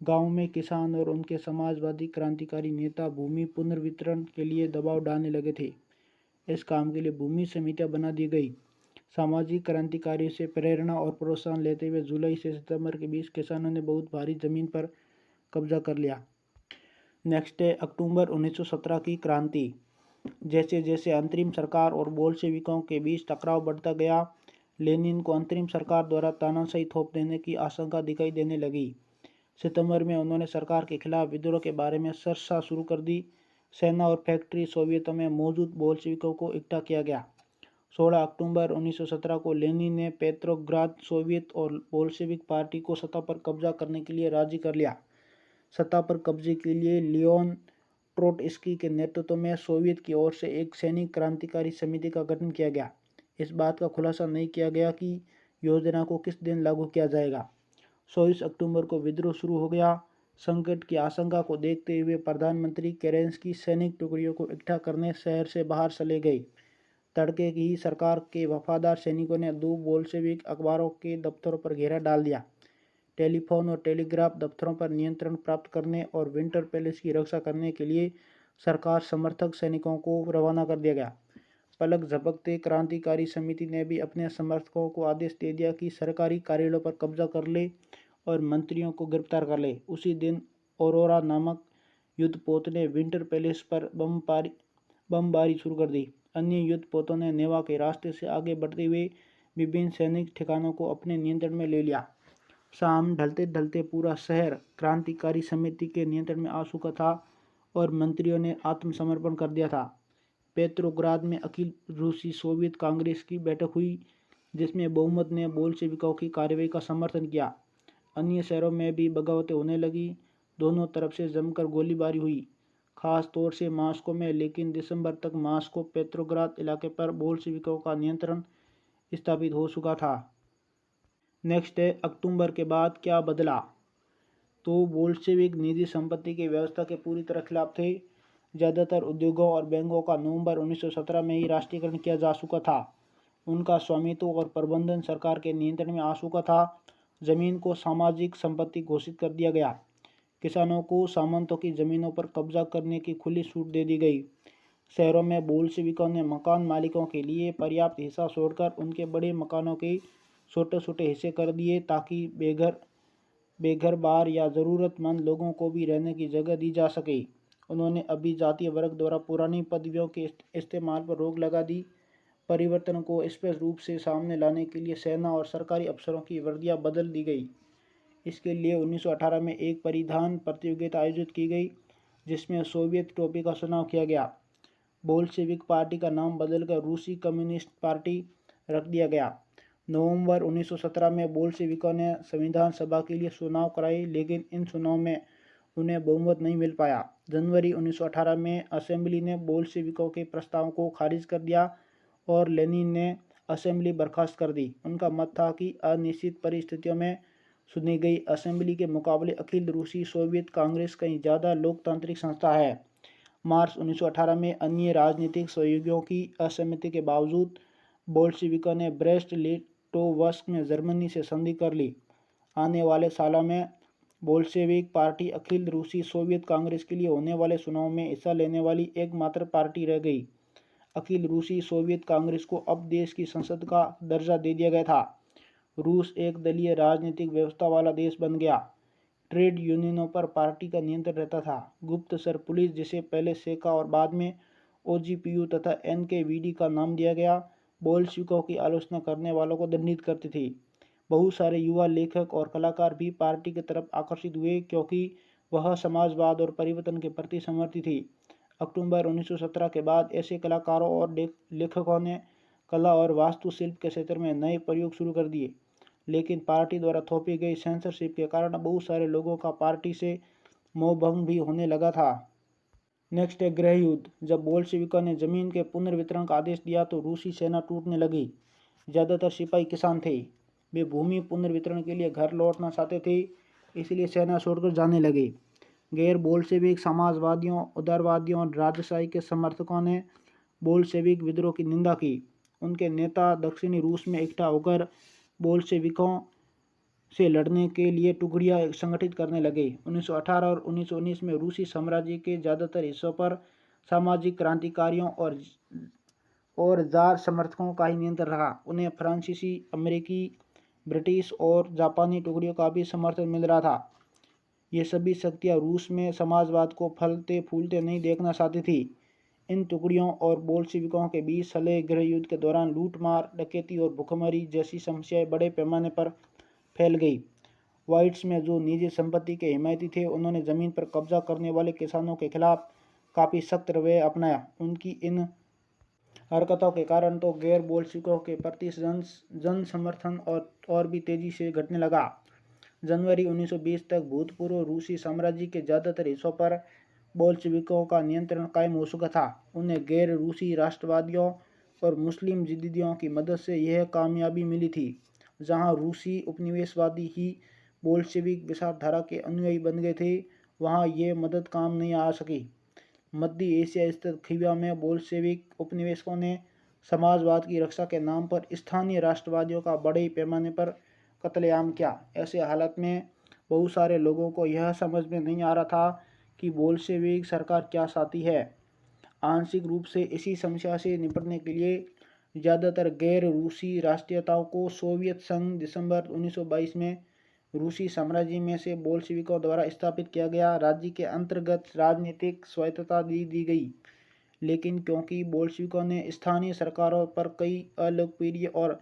गांव में किसान और उनके समाजवादी क्रांतिकारी नेता भूमि पुनर्वितरण के लिए दबाव डालने लगे थे। इस काम के लिए भूमि समितियां बना दी गई। सामाजिक क्रांतिकारियों से प्रेरणा और प्रोत्साहन लेते हुए जुलाई से सितंबर के बीच किसानों ने बहुत भारी जमीन पर कब्जा कर लिया। नेक्स्ट है अक्टूबर 1917 की क्रांति। जैसे जैसे अंतरिम सरकार और बोल्शेविकों के बीच टकराव बढ़ता गया, लेनिन को अंतरिम सरकार द्वारा तानाशाही थोप देने की आशंका दिखाई देने लगी। सितंबर में उन्होंने सरकार के खिलाफ विद्रोह के बारे में चर्चा शुरू कर दी। सेना और फैक्ट्री सोवियतों में मौजूद बोल्शेविकों को इकट्ठा किया गया। 16 अक्टूबर 1917 को लेनिन ने पेट्रोग्राद सोवियत और बोल्शेविक पार्टी को सत्ता पर कब्जा करने के लिए राजी कर लिया। सत्ता पर कब्जे के लिए लियोन ट्रोट्स्की के नेतृत्व में सोवियत की ओर से एक सैनिक क्रांतिकारी समिति का गठन किया गया। इस बात का खुलासा नहीं किया गया कि योजना को किस दिन लागू किया जाएगा। 24 अक्टूबर को विद्रोह शुरू हो गया। संकट की आशंका को देखते हुए प्रधानमंत्री केरेंस्की सैनिक टुकड़ियों को इकट्ठा करने शहर से बाहर चले गए। तड़के की ही सरकार के वफादार सैनिकों ने 2 बोल्शेविक अखबारों के दफ्तरों पर घेरा डाल दिया। टेलीफोन और टेलीग्राफ दफ्तरों पर नियंत्रण प्राप्त करने और विंटर पैलेस की रक्षा करने के लिए सरकार समर्थक सैनिकों को रवाना कर दिया गया। पलक झपकते क्रांतिकारी समिति ने भी अपने समर्थकों को आदेश दे दिया कि सरकारी कार्यालयों पर कब्जा कर ले और मंत्रियों को गिरफ्तार कर ले। उसी दिन औरोरा नामक युद्धपोत ने विंटर पैलेस पर बमबारी शुरू कर दी। अन्य युद्धपोतों ने नेवा के रास्ते से आगे बढ़ते हुए विभिन्न सैनिक ठिकानों को अपने नियंत्रण में ले लिया। शाम ढलते ढलते पूरा शहर क्रांतिकारी समिति के नियंत्रण में आ चुका था और मंत्रियों ने आत्मसमर्पण कर दिया था। पेट्रोग्राद में अखिल रूसी सोवियत कांग्रेस की बैठक हुई, जिसमें बहुमत ने बोल्शेविकों की कार्रवाई का समर्थन किया। अन्य शहरों में भी बगावतें होने लगी। दोनों तरफ से जमकर गोलीबारी हुई, खास तौर से मॉस्को में, लेकिन दिसंबर तक मॉस्को पेट्रोग्राद इलाके पर बोल्शेविकों का नियंत्रण स्थापित हो चुका था। नेक्स्ट डे अक्टूबर के बाद क्या बदला? तो बोल्शेविक निजी संपत्ति की व्यवस्था के पूरी तरह खिलाफ थे। ज़्यादातर उद्योगों और बैंकों का नवंबर 1917 में ही राष्ट्रीयकरण किया जा चुका था। उनका स्वामित्व और प्रबंधन सरकार के नियंत्रण में आ चुका था। जमीन को सामाजिक संपत्ति घोषित कर दिया गया। किसानों को सामंतों की जमीनों पर कब्जा करने की खुली छूट दे दी गई। शहरों में बोल्शेविकों ने मकान मालिकों के लिए पर्याप्त हिस्सा छोड़कर उनके बड़े मकानों के छोटे छोटे हिस्से कर दिए, ताकि बेघर बार या ज़रूरतमंद लोगों को भी रहने की जगह दी जा सके। उन्होंने अभिजातीय वर्ग द्वारा पुरानी पदवियों के इस्तेमाल पर रोक लगा दी। परिवर्तन को स्पष्ट रूप से सामने लाने के लिए सेना और सरकारी अफसरों की वर्दियां बदल दी गई। इसके लिए 1918 में एक परिधान प्रतियोगिता आयोजित की गई, जिसमें सोवियत टोपी का चुनाव किया गया। बोल्शेविक पार्टी का नाम बदलकर रूसी कम्युनिस्ट पार्टी रख दिया गया। नवंबर 1917 में बोल्शेविकों ने संविधान सभा के लिए चुनाव कराए, लेकिन इन चुनाव में उन्हें बहुमत नहीं मिल पाया। जनवरी 1918 में असेंबली ने बोल्शेविकों के प्रस्ताव को खारिज कर दिया और लेनिन ने असेंबली बर्खास्त कर दी। उनका मत था कि अनिश्चित परिस्थितियों में चुनी गई असेंबली के मुकाबले अखिल रूसी सोवियत कांग्रेस कहीं ज़्यादा लोकतांत्रिक संस्था है। मार्च 1918 में अन्य राजनीतिक सहयोगियों की असहमति के बावजूद बोल्शेविकों ने ब्रेस्ट लिटोवस्क में जर्मनी से संधि कर ली। आने वाले सालों में बोल्शेविक पार्टी अखिल रूसी सोवियत कांग्रेस के लिए होने वाले चुनाव में हिस्सा लेने वाली एकमात्र पार्टी रह गई। अखिल रूसी सोवियत कांग्रेस को अब देश की संसद का दर्जा दे दिया गया था। रूस एक दलीय राजनीतिक व्यवस्था वाला देश बन गया। ट्रेड यूनियनों पर पार्टी का नियंत्रण रहता था। गुप्तचर पुलिस, जिसे पहले सेका और बाद में ओजीपीयू तथा एनकेवीडी का नाम दिया गया, बोल्शेविकों की आलोचना करने वालों को दंडित करती थी। बहुत सारे युवा लेखक और कलाकार भी पार्टी की तरफ आकर्षित हुए, क्योंकि वह समाजवाद और परिवर्तन के प्रति समर्पित थी। अक्टूबर 1917 के बाद ऐसे कलाकारों और लेखकों ने कला और वास्तुशिल्प के क्षेत्र में नए प्रयोग शुरू कर दिए, लेकिन पार्टी द्वारा थोपी गई सेंसरशिप के कारण बहुत सारे लोगों का पार्टी से मोहभंग भी होने लगा था। नेक्स्ट है गृह युद्ध। जब बोल्शेविकों ने जमीन के पुनर्वितरण का आदेश दिया तो रूसी सेना टूटने लगी। ज़्यादातर सिपाही किसान थे। वे भूमि पुनर्वितरण के लिए घर लौटना चाहते थे, इसलिए सेना छोड़कर जाने लगे। गैर बोल्शेविक समाजवादियों, उदारवादियों और राजशाही के समर्थकों ने बोल्शेविक विद्रोह की निंदा की। उनके नेता दक्षिणी रूस में इकट्ठा होकर बोल्शेविकों से लड़ने के लिए टुकड़ियां संगठित करने लगे। 1918 और 1919 में रूसी साम्राज्य के ज़्यादातर हिस्सों पर सामाजिक क्रांतिकारियों और जार समर्थकों का ही नियंत्रण रहा। उन्हें फ्रांसीसी, अमेरिकी, ब्रिटिश और जापानी टुकड़ियों का भी समर्थन मिल रहा था। ये सभी शक्तियाँ रूस में समाजवाद को फलते फूलते नहीं देखना चाहती थी। इन टुकड़ियों और बोल्शेविकों के बीच चले गृह युद्ध के दौरान लूटमार, डकैती और भुखमरी जैसी समस्याएं बड़े पैमाने पर फैल गई। व्हाइट्स में जो निजी संपत्ति के हिमायती थे, उन्होंने जमीन पर कब्जा करने वाले किसानों के खिलाफ काफ़ी सख्त रवैया अपनाया। उनकी इन हरकतों के कारण तो गैर बोल्शिविकों के प्रति जन समर्थन और भी तेजी से घटने लगा। जनवरी 1920 तक भूतपूर्व रूसी साम्राज्य के ज़्यादातर हिस्सों पर बोल्शेविकों का नियंत्रण कायम हो चुका था। उन्हें गैर रूसी राष्ट्रवादियों और मुस्लिम जिद्दियों की मदद से यह कामयाबी मिली थी। जहां रूसी उपनिवेशवादी ही बोल्शेविक विचारधारा के अनुयायी बन गए थे, वहां ये मदद काम नहीं आ सकी। मध्य एशिया स्थित खीवा में बोल्शेविक उपनिवेशकों ने समाजवाद की रक्षा के नाम पर स्थानीय राष्ट्रवादियों का बड़े पैमाने पर कत्लेआम किया। ऐसे हालात में बहुत सारे लोगों को यह समझ में नहीं आ रहा था कि बोल्शेविक सरकार क्या चाहती है। आंशिक रूप से इसी समस्या से निपटने के लिए ज़्यादातर गैर रूसी राष्ट्रीयताओं को सोवियत संघ दिसंबर 1922 में रूसी साम्राज्य में से बोल्शेविकों द्वारा स्थापित किया गया राज्य के अंतर्गत राजनीतिक स्वायत्तता दी गई। लेकिन क्योंकि बोल्शेविकों ने स्थानीय सरकारों पर कई अलोकप्रिय और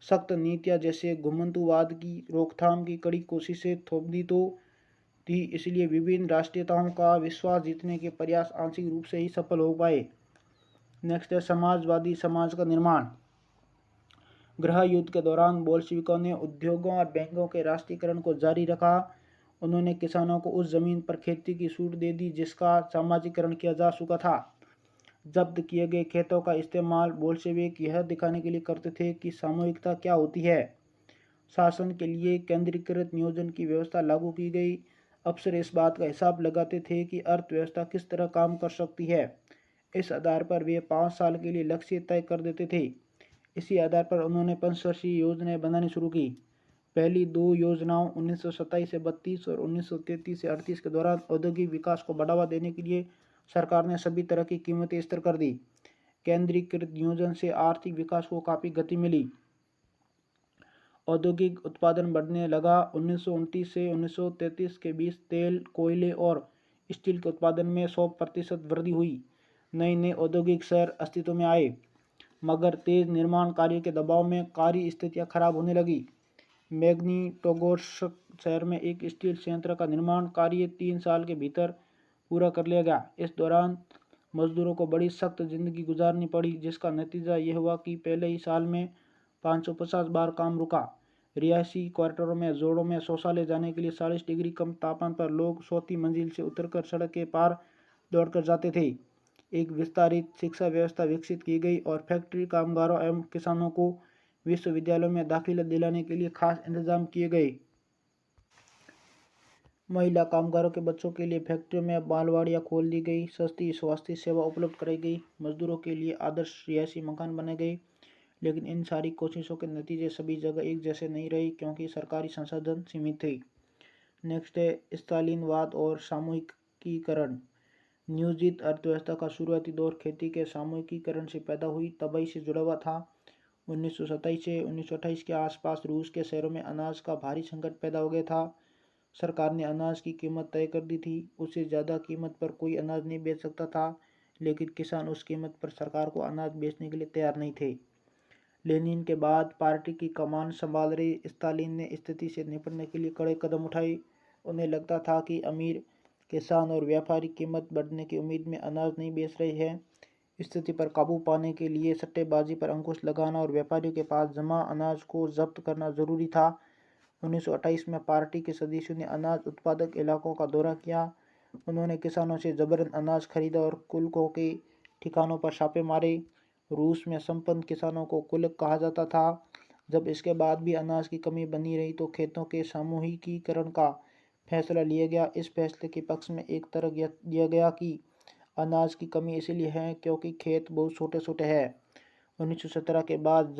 सख्त नीतियां जैसे घुमंतुवाद की रोकथाम की कड़ी कोशिशें थोप दी थी, इसलिए विभिन्न राष्ट्रीयताओं का विश्वास जीतने के प्रयास आंशिक रूप से ही सफल हो पाए। नेक्स्ट है समाजवादी समाज का निर्माण। गृह युद्ध के दौरान बोल्शेविकों ने उद्योगों और बैंकों के राष्ट्रीयकरण को जारी रखा। उन्होंने किसानों को उस जमीन पर खेती की छूट दे दी जिसका सामाजिकरण किया जा चुका था। जब्त किए गए खेतों का इस्तेमाल बोल्शेविक यह दिखाने के लिए करते थे कि सामूहिकता क्या होती है। शासन के लिए केंद्रीकृत नियोजन की व्यवस्था लागू की गई। अफसर इस बात का हिसाब लगाते थे कि अर्थव्यवस्था किस तरह काम कर सकती है। इस आधार पर वे 5 साल के लिए लक्ष्य तय कर देते थे। इसी आधार पर उन्होंने पंचवर्षीय योजनाएं बनानी शुरू की। पहली 2 योजनाओं 1927 से 32 और 1933 से 38 के दौरान औद्योगिक विकास को बढ़ावा देने के लिए सरकार ने सभी तरह की कीमतें स्थिर कर दी। केंद्रीकृत नियोजन से आर्थिक विकास को काफ़ी गति मिली। औद्योगिक उत्पादन बढ़ने लगा। 1929 से 1933 के बीच तेल, कोयले और स्टील के उत्पादन में 100% वृद्धि हुई। नए नए औद्योगिक शहर अस्तित्व में आए, मगर तेज निर्माण कार्य के दबाव में कार्य स्थितियां खराब होने लगी। मैग्निटोगोर्स्क शहर में एक स्टील संयंत्र का निर्माण कार्य 3 साल के भीतर पूरा कर लिया गया। इस दौरान मजदूरों को बड़ी सख्त जिंदगी गुजारनी पड़ी, जिसका नतीजा यह हुआ कि पहले ही साल में 550 बार काम रुका। रिहायशी क्वार्टरों में जोड़ों में शौचालय जाने के लिए 40 डिग्री कम तापमान पर लोग 100वीं मंजिल से उतरकर सड़क के पार दौड़कर जाते थे। एक विस्तारित शिक्षा व्यवस्था विकसित की गई और फैक्ट्री कामगारों एवं किसानों को विश्वविद्यालयों में दाखिला दिलाने के लिए खास इंतजाम किए गए। महिला कामगारों के बच्चों के लिए फैक्ट्रियों में बालवाड़ियाँ खोल दी गई। सस्ती स्वास्थ्य सेवा उपलब्ध कराई गई। मजदूरों के लिए आदर्श रिहायशी मकान बनाए गए। लेकिन इन सारी कोशिशों के नतीजे सभी जगह एक जैसे नहीं रहे, क्योंकि सरकारी संसाधन सीमित थे। नेक्स्ट है स्टालिनवाद और सामूहिकीकरण। नियोजित अर्थव्यवस्था का शुरुआती दौर खेती के सामूहिकीकरण से पैदा हुई तबाही से जुड़ा हुआ था। 1927 से 1928 के आसपास रूस के शहरों में अनाज का भारी संकट पैदा हो गया था। सरकार ने अनाज की कीमत तय कर दी थी। उससे ज़्यादा कीमत पर कोई अनाज नहीं बेच सकता था, लेकिन किसान उस कीमत पर सरकार को अनाज बेचने के लिए तैयार नहीं थे। लेनिन के बाद पार्टी की कमान संभाल रहे स्टालिन ने स्थिति से निपटने के लिए कड़े कदम उठाए। उन्हें लगता था कि अमीर किसान और व्यापारी कीमत बढ़ने की उम्मीद में अनाज नहीं बेच रहे हैं। स्थिति पर काबू पाने के लिए सट्टेबाजी पर अंकुश लगाना और व्यापारियों के पास जमा अनाज को जब्त करना जरूरी था। 1928 में पार्टी के सदस्यों ने अनाज उत्पादक इलाकों का दौरा किया। उन्होंने किसानों से जबरन अनाज खरीदा और कुलकों के ठिकानों पर छापे मारे। रूस में संपन्न किसानों को कुलक कहा जाता था। जब इसके बाद भी अनाज की कमी बनी रही तो खेतों के सामूहिकीकरण का फैसला लिया गया। इस फैसले के पक्ष में एक तर्क दिया गया कि अनाज की कमी इसलिए है क्योंकि खेत बहुत छोटे छोटे हैं। 1917 के बाद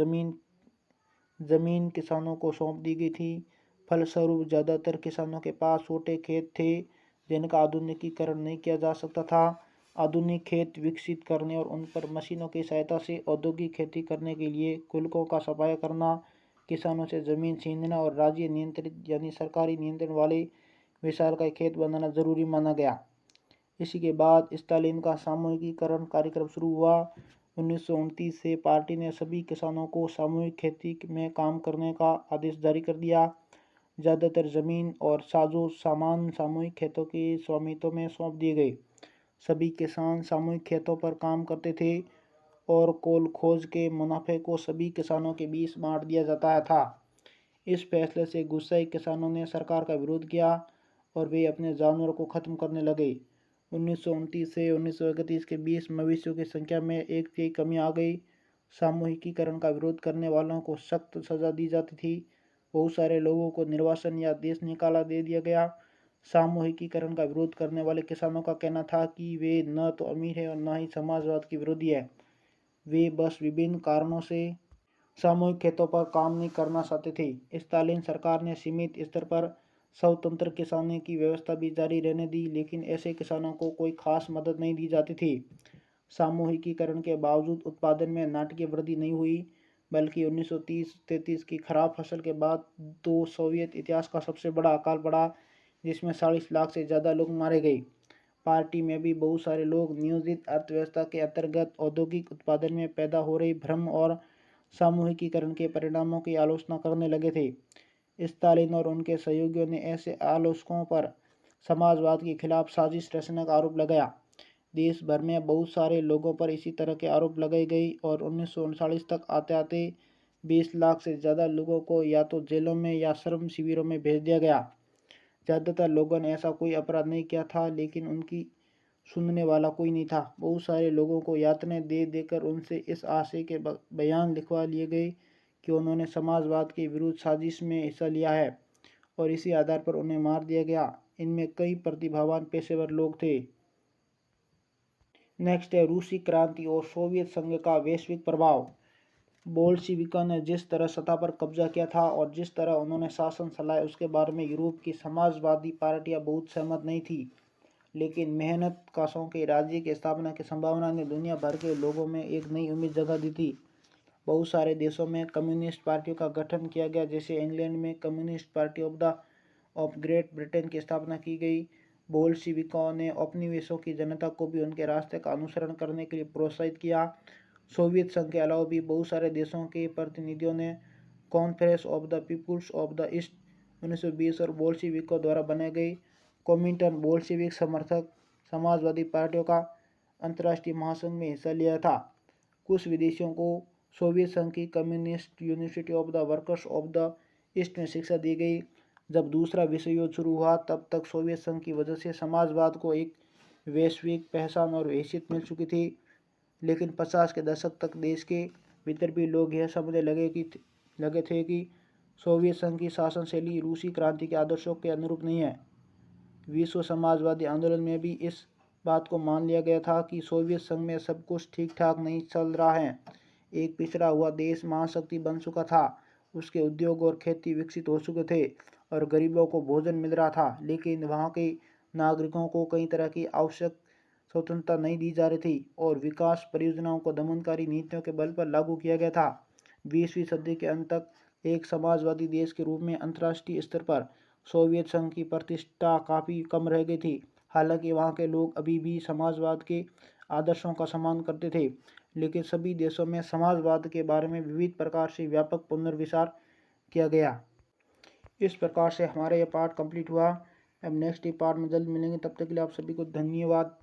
जमीन किसानों को सौंप दी गई थी। फलस्वरूप ज़्यादातर किसानों के पास छोटे खेत थे जिनका आधुनिकीकरण नहीं किया जा सकता था। आधुनिक खेत विकसित करने और उन पर मशीनों की सहायता से औद्योगिक खेती करने के लिए कुलकों का सफाया करना, किसानों से जमीन छीनना और राज्य नियंत्रित यानी सरकारी नियंत्रण वाले विशालकाय खेत बनाना जरूरी माना गया। इसी के बाद स्टालिन का सामूहिकीकरण कार्यक्रम शुरू हुआ। 1929 से पार्टी ने सभी किसानों को सामूहिक खेती में काम करने का आदेश जारी कर दिया। ज़्यादातर जमीन और साजो सामान सामूहिक खेतों के स्वामित्व में सौंप दिए गए। सभी किसान सामूहिक खेतों पर काम करते थे और कोल खोज के मुनाफे को सभी किसानों के बीच बांट दिया जाता था। इस फैसले से गुस्साए किसानों ने सरकार का विरोध किया और वे अपने जानवरों को खत्म करने लगे। 1929 से 1931 के बीच मवेशियों की संख्या में एक तिहाई कमी आ गई। सामूहिकीकरण का विरोध करने वालों को सख्त सजा दी जाती थी। बहुत सारे लोगों को निर्वासन या देश निकाला दे दिया गया। सामूहिकीकरण का विरोध करने वाले किसानों का कहना था कि वे न तो अमीर हैं और न ही समाजवाद के विरोधी है। वे बस विभिन्न कारणों से सामूहिक खेतों पर काम नहीं करना चाहते थे। स्टालिन सरकार ने सीमित स्तर पर स्वतंत्र किसानी की व्यवस्था भी जारी रहने दी, लेकिन ऐसे किसानों को कोई खास मदद नहीं दी जाती थी। सामूहिकीकरण के बावजूद उत्पादन में नाटकीय वृद्धि नहीं हुई, बल्कि 1930-33 की खराब फसल के बाद तो सोवियत इतिहास का सबसे बड़ा अकाल पड़ा, जिसमें 40 लाख से ज़्यादा लोग मारे गए। पार्टी में भी बहुत सारे लोग नियोजित अर्थव्यवस्था के अंतर्गत औद्योगिक उत्पादन में पैदा हो रही भ्रम और सामूहिकीकरण के परिणामों की आलोचना करने लगे थे। स्टालिन और उनके सहयोगियों ने ऐसे आलोचकों पर समाजवाद के खिलाफ साजिश रचने का आरोप लगाया। देश भर में बहुत सारे लोगों पर इसी तरह के आरोप लगाए गए और 1939 तक आते आते 20 लाख से ज़्यादा लोगों को या तो जेलों में या श्रम शिविरों में भेज दिया गया। ज़्यादातर लोगों ने ऐसा कोई अपराध नहीं किया था, लेकिन उनकी सुनने वाला कोई नहीं था। बहुत सारे लोगों को यातनाएं दे देकर उनसे इस आशय के बयान लिखवा लिए गए कि उन्होंने समाजवाद के विरुद्ध साजिश में हिस्सा लिया है, और इसी आधार पर उन्हें मार दिया गया। इनमें कई प्रतिभावान पेशेवर लोग थे। नेक्स्ट है रूसी क्रांति और सोवियत संघ का वैश्विक प्रभाव। बोल्शिविकों ने जिस तरह सत्ता पर कब्जा किया था और जिस तरह उन्होंने शासन चलाया, उसके बारे में यूरोप की समाजवादी पार्टियां बहुत सहमत नहीं थी। लेकिन मेहनत काशों के राज्य की स्थापना की संभावना ने दुनिया भर के लोगों में एक नई उम्मीद जगा दी थी। बहुत सारे देशों में कम्युनिस्ट पार्टियों का गठन किया गया, जैसे इंग्लैंड में communist party of great Britain की स्थापना की गई। बोल्शिविकों ने उपनिवेशों की जनता को भी उनके रास्ते का अनुसरण करने के लिए प्रोत्साहित किया। सोवियत संघ के अलावा भी बहुत सारे देशों के प्रतिनिधियों ने conference of the peoples of the east 1920 और बोल्शिविकों द्वारा बनाए गए कोमिंटर्न बोल्शेविक समर्थक समाजवादी पार्टियों का अंतर्राष्ट्रीय महासंघ में हिस्सा लिया था। कुछ विदेशियों को सोवियत संघ की communist university of the workers of the east में शिक्षा दी गई। जब दूसरा विश्व युद्ध शुरू हुआ, तब तक सोवियत संघ की वजह से समाजवाद को एक वैश्विक पहचान और हैसियत मिल चुकी थी, लेकिन 50 के दशक तक देश के भीतर भी लोग यह समझने लगे थे कि सोवियत संघ की शासन शैली रूसी क्रांति के आदर्शों के अनुरूप नहीं है। विश्व समाजवादी आंदोलन में भी इस बात को मान लिया गया था कि सोवियत संघ में सब कुछ ठीक ठाक नहीं चल रहा है। एक पिछड़ा हुआ देश महाशक्ति बन चुका था, उसके उद्योग और खेती विकसित हो चुके थे और गरीबों को भोजन मिल रहा था, लेकिन वहाँ के नागरिकों को कई तरह की आवश्यक स्वतंत्रता नहीं दी जा रही थी और विकास परियोजनाओं को दमनकारी नीतियों के बल पर लागू किया गया था। 20वीं सदी के अंत तक एक समाजवादी देश के रूप में अंतर्राष्ट्रीय स्तर पर सोवियत संघ की प्रतिष्ठा काफ़ी कम रह गई थी। हालांकि वहाँ के लोग अभी भी समाजवाद के आदर्शों का सम्मान करते थे, लेकिन सभी देशों में समाजवाद के बारे में विविध प्रकार से व्यापक पुनर्विचार किया गया। इस प्रकार से हमारा यह पार्ट कंप्लीट हुआ। अब नेक्स्ट पार्ट में जल्द मिलेंगे, तब तक के लिए आप सभी को धन्यवाद।